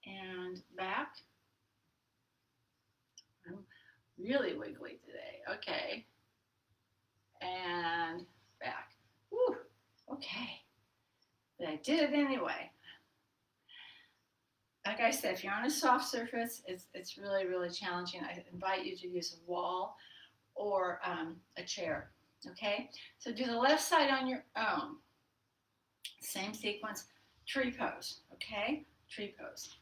And back. I'm really wiggly today. Okay. And back. Woo. Okay. But I did it anyway. Like I said, if you're on a soft surface, it's really, really challenging. I invite you to use a wall or a chair. Okay? So do the left side on your own. Same sequence. Tree pose. Okay? Tree pose.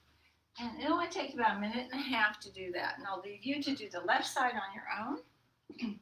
And it'll only take about a minute and a half to do that. And I'll leave you to do the left side on your own.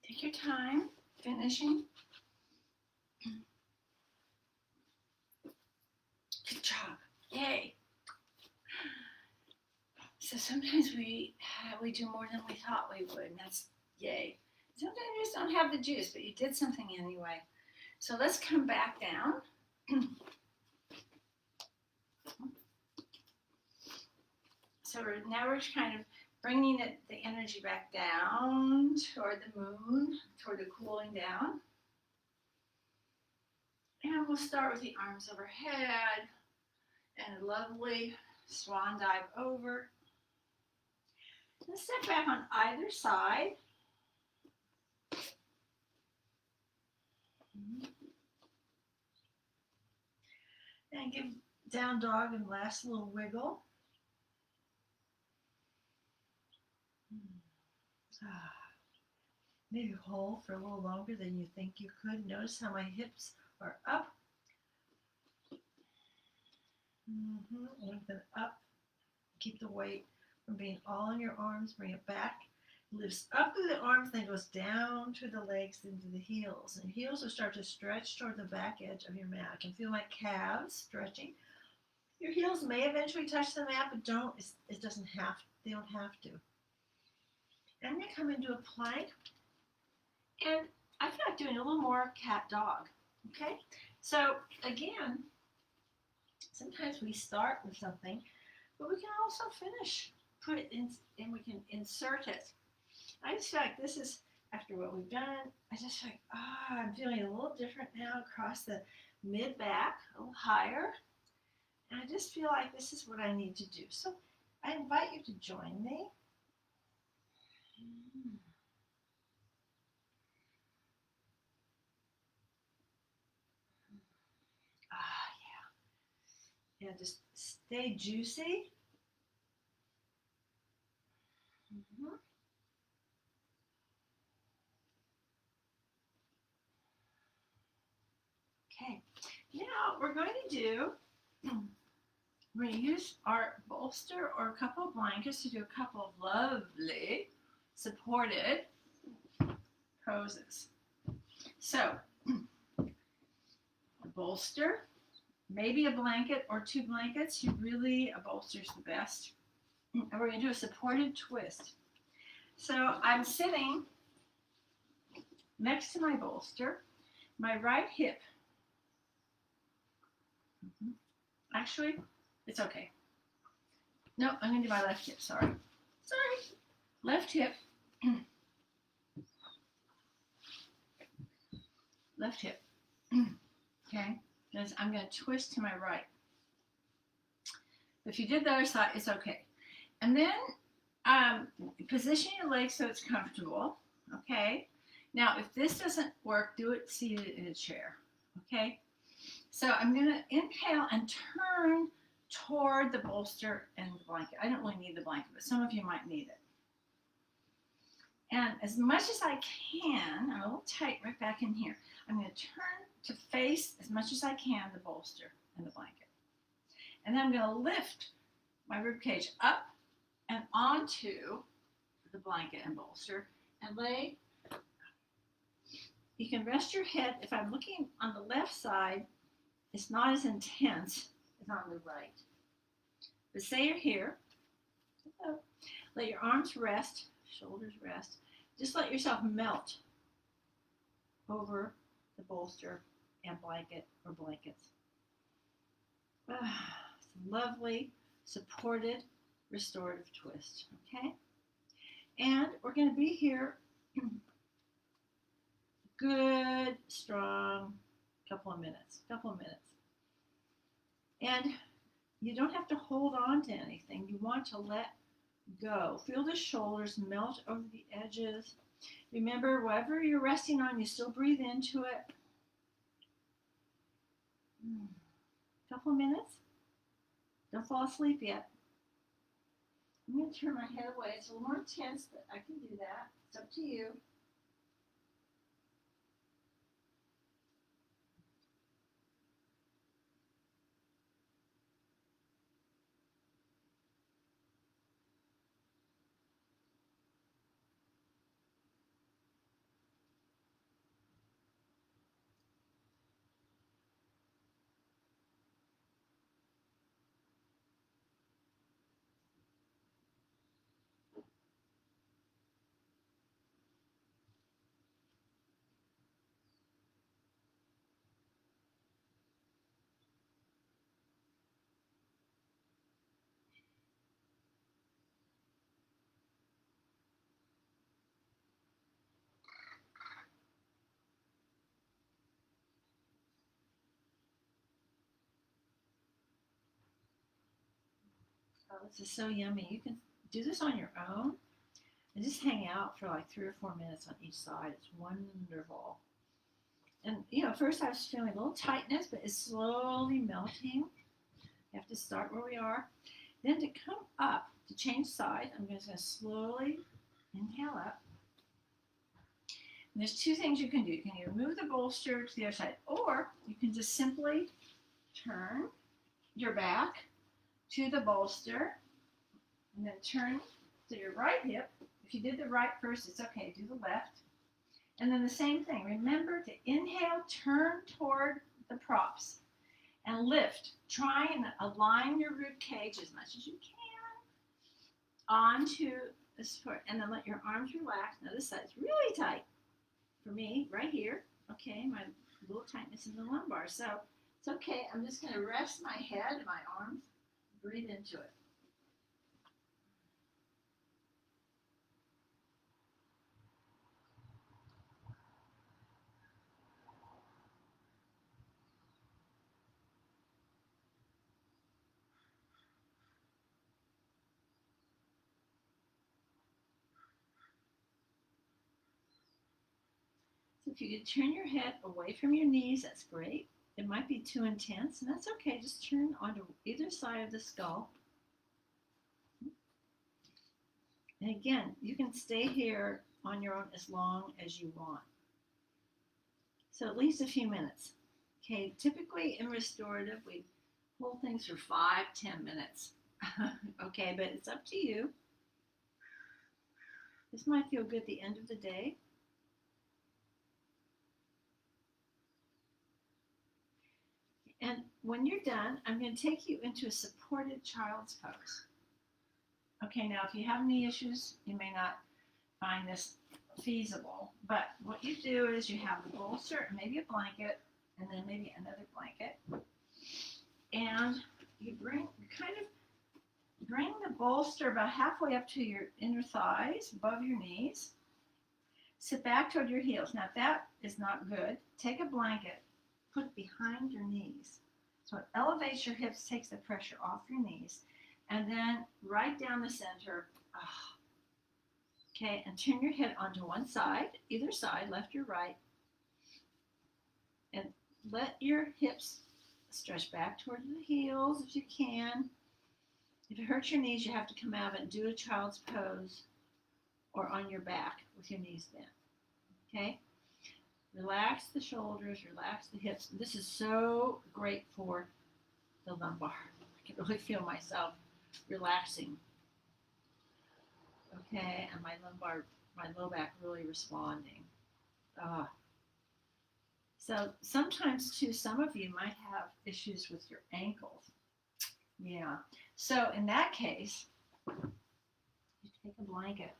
Take your time finishing. Good job. Yay. So sometimes we do more than we thought we would, and that's yay. Sometimes you just don't have the juice, but you did something anyway. So let's come back down. So now we're kind of bringing the energy back down toward the moon, toward the cooling down. And we'll start with the arms overhead and a lovely swan dive over. And step back on either side. And give down dog and last little wiggle. Maybe hold for a little longer than you think you could. Notice how my hips are up. Lengthen up. Keep the weight from being all in your arms. Bring it back Lifts up through the arms, then goes down to the legs into the heels. And your heels will start to stretch toward the back edge of your mat. I can feel my calves stretching. Your heels may eventually touch the mat, but don't. It doesn't have. They don't have to. And I'm gonna come into a plank, and I feel like doing a little more cat dog. Okay. So again, sometimes we start with something, but we can also finish. Put it in, and we can insert it. I just feel like this is, after what we've done, I just feel like, I'm feeling a little different now across the mid back, a little higher. And I just feel like this is what I need to do. So I invite you to join me. Yeah. Yeah, just stay juicy. Mm-hmm. Okay. Now we're going to do, we're going to use our bolster or a couple of blankets to do a couple of lovely supported poses. So, a bolster, maybe a blanket or two blankets. A bolster's the best. And we're going to do a supported twist. So I'm sitting next to my bolster, my right hip. Actually, it's okay. No, I'm going to do my left hip. Sorry. Left hip. Left hip. Okay. Because I'm going to twist to my right. If you did the other side, it's okay. And then position your legs so it's comfortable. Okay. Now, if this doesn't work, do it seated in a chair. Okay. So I'm going to inhale and turn toward the bolster and the blanket. I don't really need the blanket, but some of you might need it. And as much as I can, I'm a little tight right back in here. I'm going to turn to face as much as I can the bolster and the blanket. And then I'm going to lift my rib cage up and onto the blanket and bolster and lay. You can rest your head. If I'm looking on the left side, it's not as intense as on the right. But say you're here. Let your arms rest, shoulders rest. Just let yourself melt over the bolster and blanket or blankets. It's a lovely, supported, restorative twist. Okay? And we're going to be here good, strong couple of minutes. And you don't have to hold on to anything. You want to let go. Feel the shoulders melt over the edges. Remember, whatever you're resting on, you still breathe into it. Couple of minutes. Don't fall asleep yet. I'm going to turn my head away. It's a little more intense, but I can do that. It's up to you. Oh, this is so yummy. You can do this on your own and just hang out for like 3 or 4 minutes on each side. It's wonderful. And first I was feeling a little tightness, but it's slowly melting. You have to start where we are. Then to come up, to change side, I'm just going to slowly inhale up. And there's two things you can do. You can either move the bolster to the other side, or you can just simply turn your back to the bolster, and then turn to your right hip, If you did the right first, it's okay. Do the left. And then the same thing. Remember to inhale, turn toward the props, and lift. Try and align your rib cage as much as you can onto the support, and then let your arms relax. Now this side's really tight for me, right here. Okay, my little tightness in the lumbar. So it's okay. I'm just going to rest my head and my arms. Breathe into it. So if you could turn your head away from your knees, that's great. It might be too intense, and that's okay. Just turn onto either side of the skull. And again, you can stay here on your own as long as you want. So at least a few minutes. Okay, typically in restorative, we hold things for 5-10 minutes. Okay, but it's up to you. This might feel good at the end of the day. And when you're done, I'm going to take you into a supported child's pose. Okay, now if you have any issues, you may not find this feasible, but what you do is you have the bolster and maybe a blanket, and then maybe another blanket, and you kind of bring the bolster about halfway up to your inner thighs, above your knees. Sit back toward your heels. Now if that is not good, take a blanket, put it behind your knees. So it elevates your hips, takes the pressure off your knees, and then right down the center. Okay, and turn your head onto one side, either side, left or right, and let your hips stretch back toward the heels if you can. If it hurts your knees, you have to come out and do a child's pose or on your back with your knees bent. Okay? Relax the shoulders, relax the hips. This is so great for the lumbar. I can really feel myself relaxing. Okay, and my low back really responding. So sometimes too, some of you might have issues with your ankles. Yeah. So in that case, you take a blanket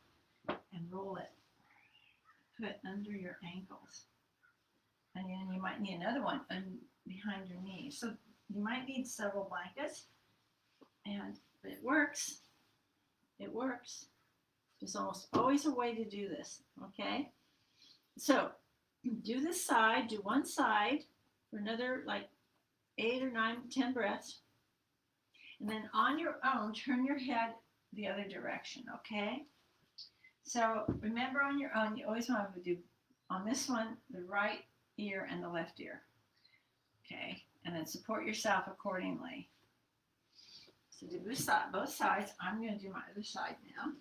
and roll it, put it under your ankles. And then you might need another one behind your knees. So you might need several blankets, but it works. It works. There's almost always a way to do this, okay? So do this side, do one side for another like 8 or 9, 10 breaths. And then on your own, turn your head the other direction, okay? So remember on your own, you always want to do on this one, the right ear and the left ear, okay? And then support yourself accordingly. So do both sides. I'm going to do my other side now.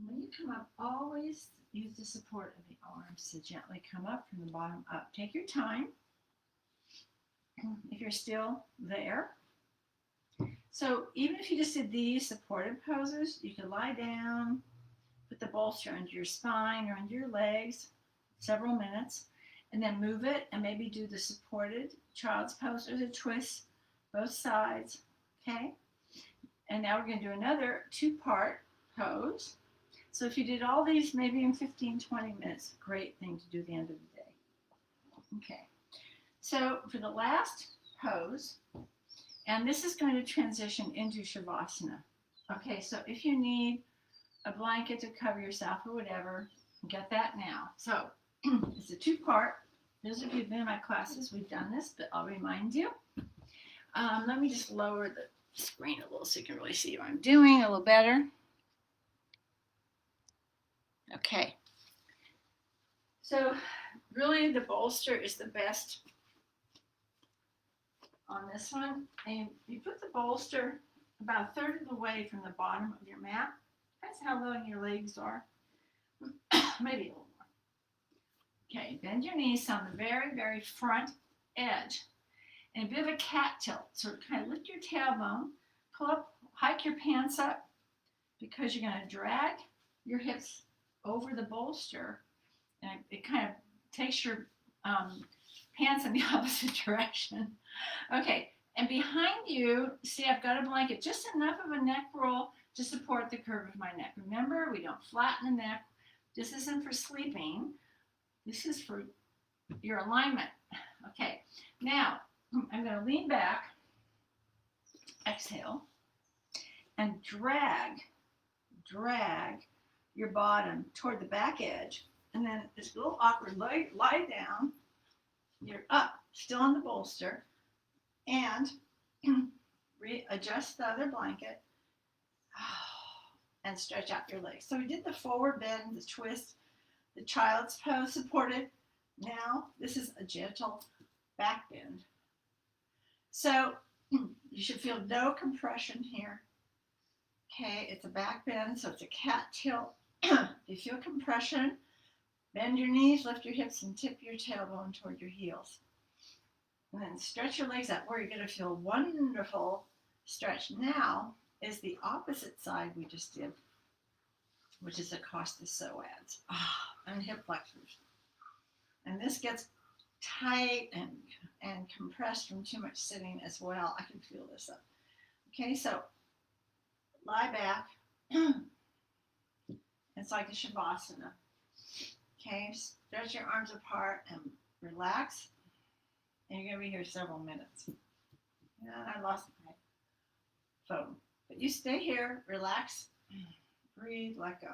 When you come up, always use the support of the arms to gently come up from the bottom up. Take your time if you're still there. So even if you just did these supported poses, you could lie down, put the bolster under your spine or under your legs several minutes, and then move it and maybe do the supported child's pose or the twist, both sides, okay? And now we're going to do another 2-part pose. So if you did all these maybe in 15, 20 minutes, great thing to do at the end of the day. Okay, so for the last pose, and this is going to transition into Shavasana. Okay, so if you need a blanket to cover yourself or whatever, get that now. So it's a 2-part. Those of you who've been in my classes, we've done this, but I'll remind you. Let me just lower the screen a little so you can really see what I'm doing a little better. Okay. So really the bolster is the best on this one, and you put the bolster about a third of the way from the bottom of your mat. That's how long your legs are. Maybe a little more. Okay, bend your knees on the very, very front edge. And a bit of a cat tilt. So kind of lift your tailbone, pull up, hike your pants up, because you're going to drag your hips over the bolster, and it kind of takes your pants in the opposite direction. Okay, and behind you, see, I've got a blanket, just enough of a neck roll to support the curve of my neck. Remember, we don't flatten the neck. This isn't for sleeping. This is for your alignment. Okay, now I'm going to lean back, exhale, and drag your bottom toward the back edge. And then this little awkward lie down. You're up, still on the bolster, and readjust the other blanket and stretch out your legs. So we did the forward bend, the twist, the child's pose supported. Now this is a gentle back bend. So you should feel no compression here. Okay, it's a back bend, so it's a cat tilt. If you feel compression, bend your knees, lift your hips, and tip your tailbone toward your heels. And then stretch your legs out where you're going to feel wonderful stretch. Now is the opposite side we just did, which is across the psoas and hip flexors. And this gets tight and compressed from too much sitting as well. I can feel this up. Okay, so lie back. It's like a shavasana. Okay, stretch your arms apart and relax. And you're going to be here several minutes. And I lost my phone. But you stay here, relax, breathe, let go.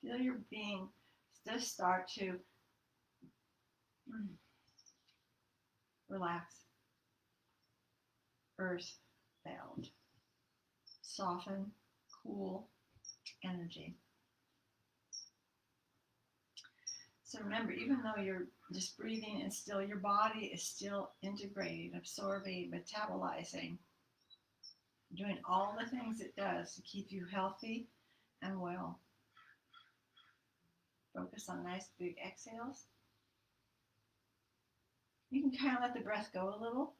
Feel your being just start to relax, earth bound, soften, cool energy. So remember, even though you're just breathing and still, your body is still integrating, absorbing, metabolizing, doing all the things it does to keep you healthy and well. Focus on nice big exhales. You can kind of let the breath go a little.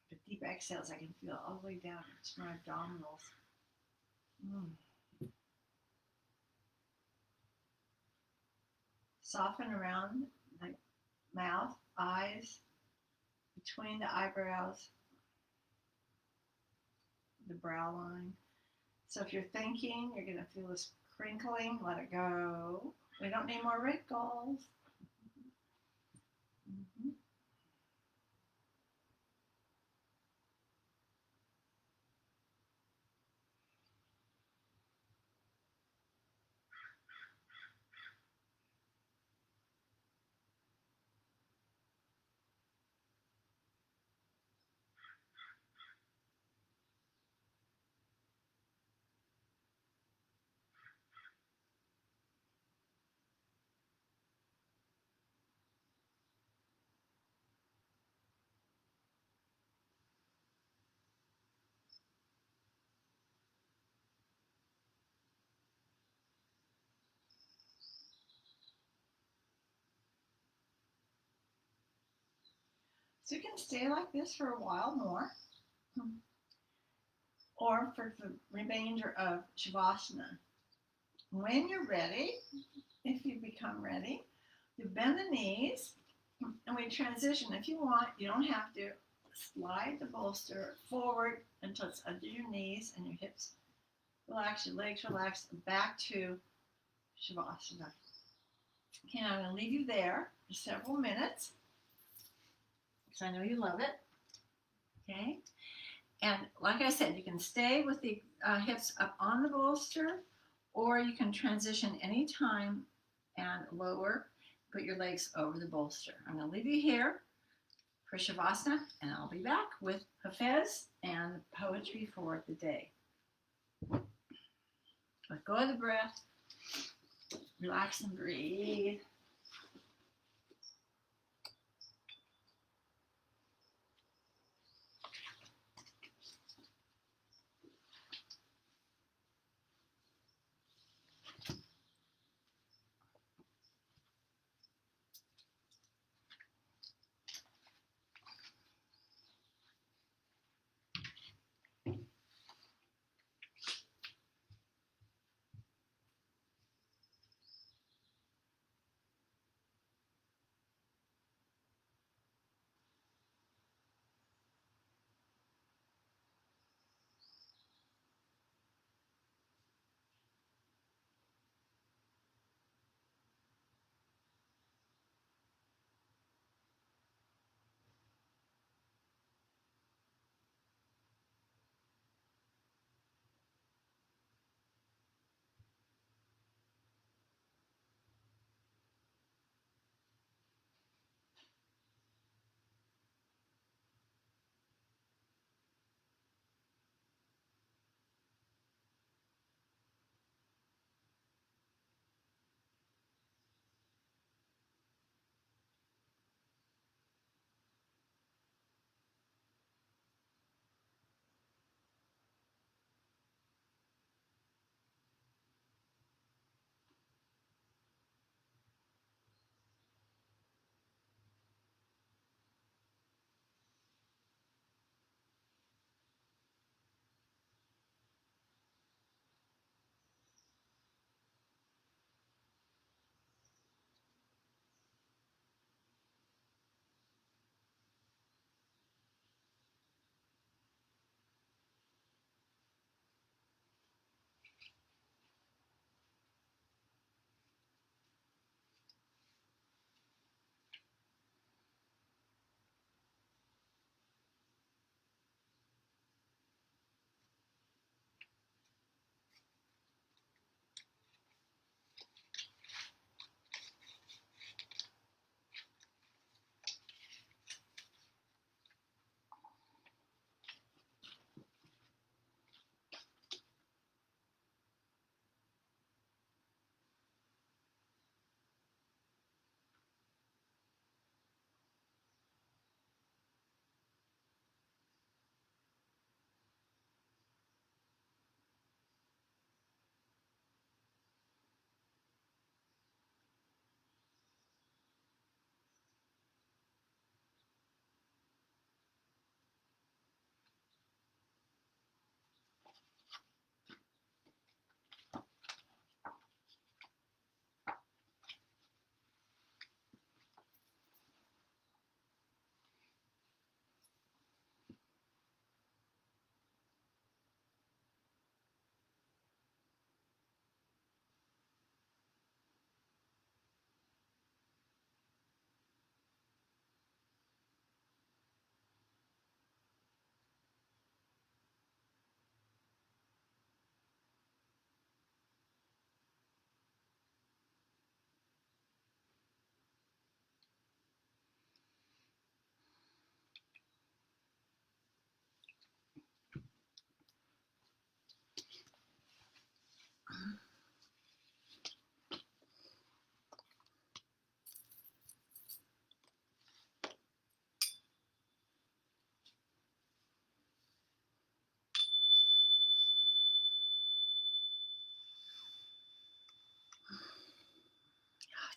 But deep exhales, I can feel all the way down to my abdominals. Soften around the mouth, eyes, between the eyebrows, the brow line. So if you're thinking, you're going to feel this crinkling, let it go. We don't need more wrinkles. So you can stay like this for a while more, or for the remainder of Shavasana. When you're ready, if you become ready, you bend the knees, and we transition. If you want, you don't have to. Slide the bolster forward until it's under your knees and your hips relax, your legs relax, back to Shavasana. Okay, now I'm going to leave you there for several minutes, because I know you love it. Okay, and like I said, you can stay with the hips up on the bolster, or you can transition anytime and lower. Put your legs over the bolster. I'm going to leave you here for Shavasana, and I'll be back with Hafez and poetry for the day. Let go of the breath. Relax and breathe.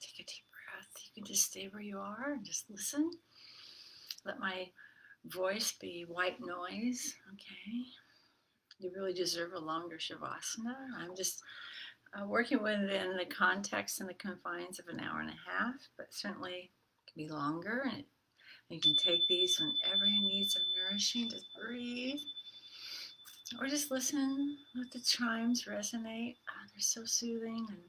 Take a deep breath. You can just stay where you are and just listen. Let my voice be white noise. Okay. You really deserve a longer Shavasana. I'm just working within the context and the confines of an hour and a half, but certainly it can be longer. And you can take these whenever you need some nourishing. Just breathe. Or just listen. Let the chimes resonate. Oh, they're so soothing. And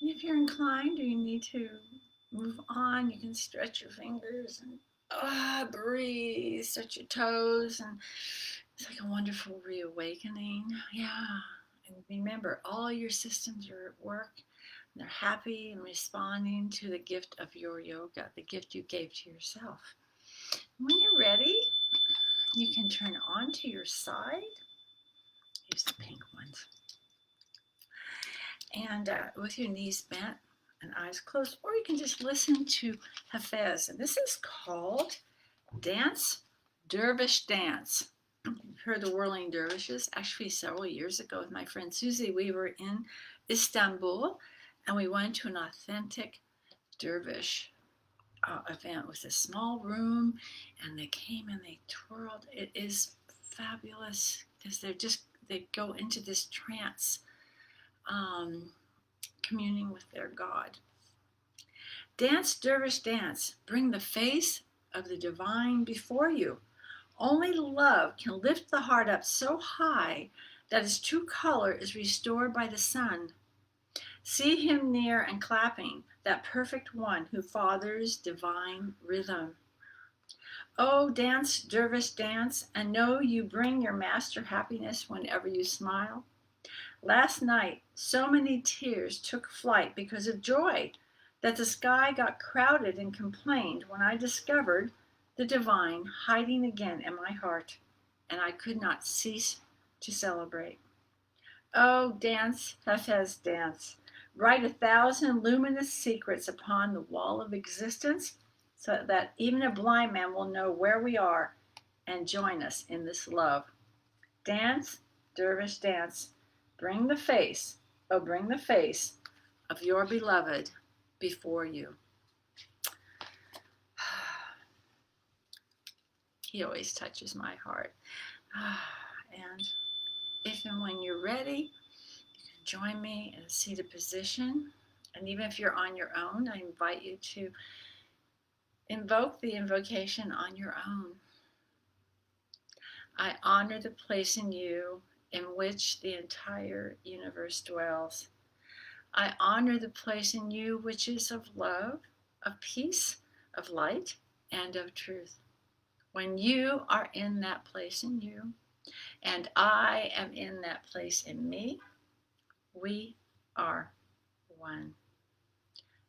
if you're inclined or you need to move on, you can stretch your fingers and breathe, stretch your toes and It's like a wonderful reawakening. Yeah. And remember, all your systems are at work. And they're happy and responding to the gift of your yoga, the gift you gave to yourself. When you're ready, you can turn onto your side. Use the pink ones. And with your knees bent and eyes closed, or you can just listen to Hafez. And this is called Dance, Dervish Dance. You've heard the whirling dervishes. Actually, several years ago with my friend Susie, we were in Istanbul and we went to an authentic dervish event. It was a small room and they came and they twirled. It is fabulous because they go into this trance, communing with their God. Dance, dervish, dance. Bring the face of the divine before you. Only love can lift the heart up so high that its true color is restored by the sun. See him near and clapping, that perfect one who fathers divine rhythm. Oh, dance, dervish, dance, and know you bring your master happiness whenever you smile. Last night, so many tears took flight because of joy that the sky got crowded and complained when I discovered the divine hiding again in my heart, and I could not cease to celebrate. Oh, dance, Hafez, dance. Write 1,000 luminous secrets upon the wall of existence so that even a blind man will know where we are and join us in this love. Dance, dervish, dance. Bring the face, oh, bring the face of your beloved before you. He always touches my heart. And if and when you're ready, you can join me in a seated position. And even if you're on your own, I invite you to invoke the invocation on your own. I honor the place in you in which the entire universe dwells. I honor the place in you which is of love, of peace, of light, and of truth. When you are in that place in you, and I am in that place in me, we are one.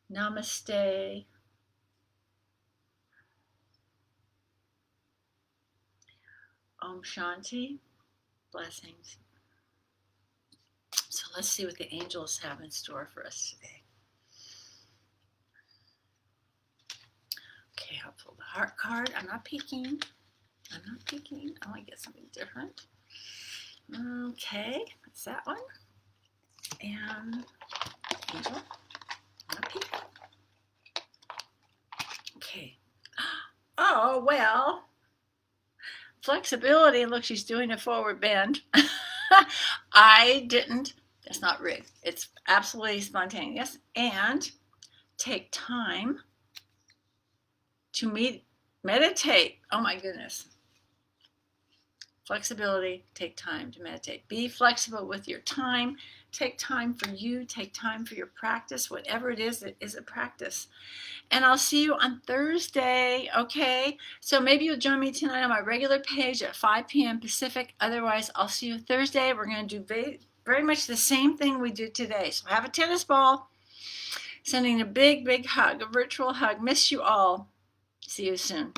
Namaste. Om Shanti. Blessings. So let's see what the angels have in store for us today. Okay, I'll pull the heart card. I'm not peeking. I want to get something different. Okay, that's that one. And angel. I'm not peeking. Okay. Oh, well. Flexibility. Look, she's doing a forward bend. I didn't. That's not rigged. It's absolutely spontaneous. And take time to meditate. Oh my goodness. Flexibility, take time to meditate. Be flexible with your time. Take time for you. Take time for your practice. Whatever it is a practice. And I'll see you on Thursday, okay? So maybe you'll join me tonight on my regular page at 5 p.m. Pacific. Otherwise, I'll see you Thursday. We're going to do very much the same thing we did today. So have a tennis ball. Sending a big, big hug, a virtual hug. Miss you all. See you soon.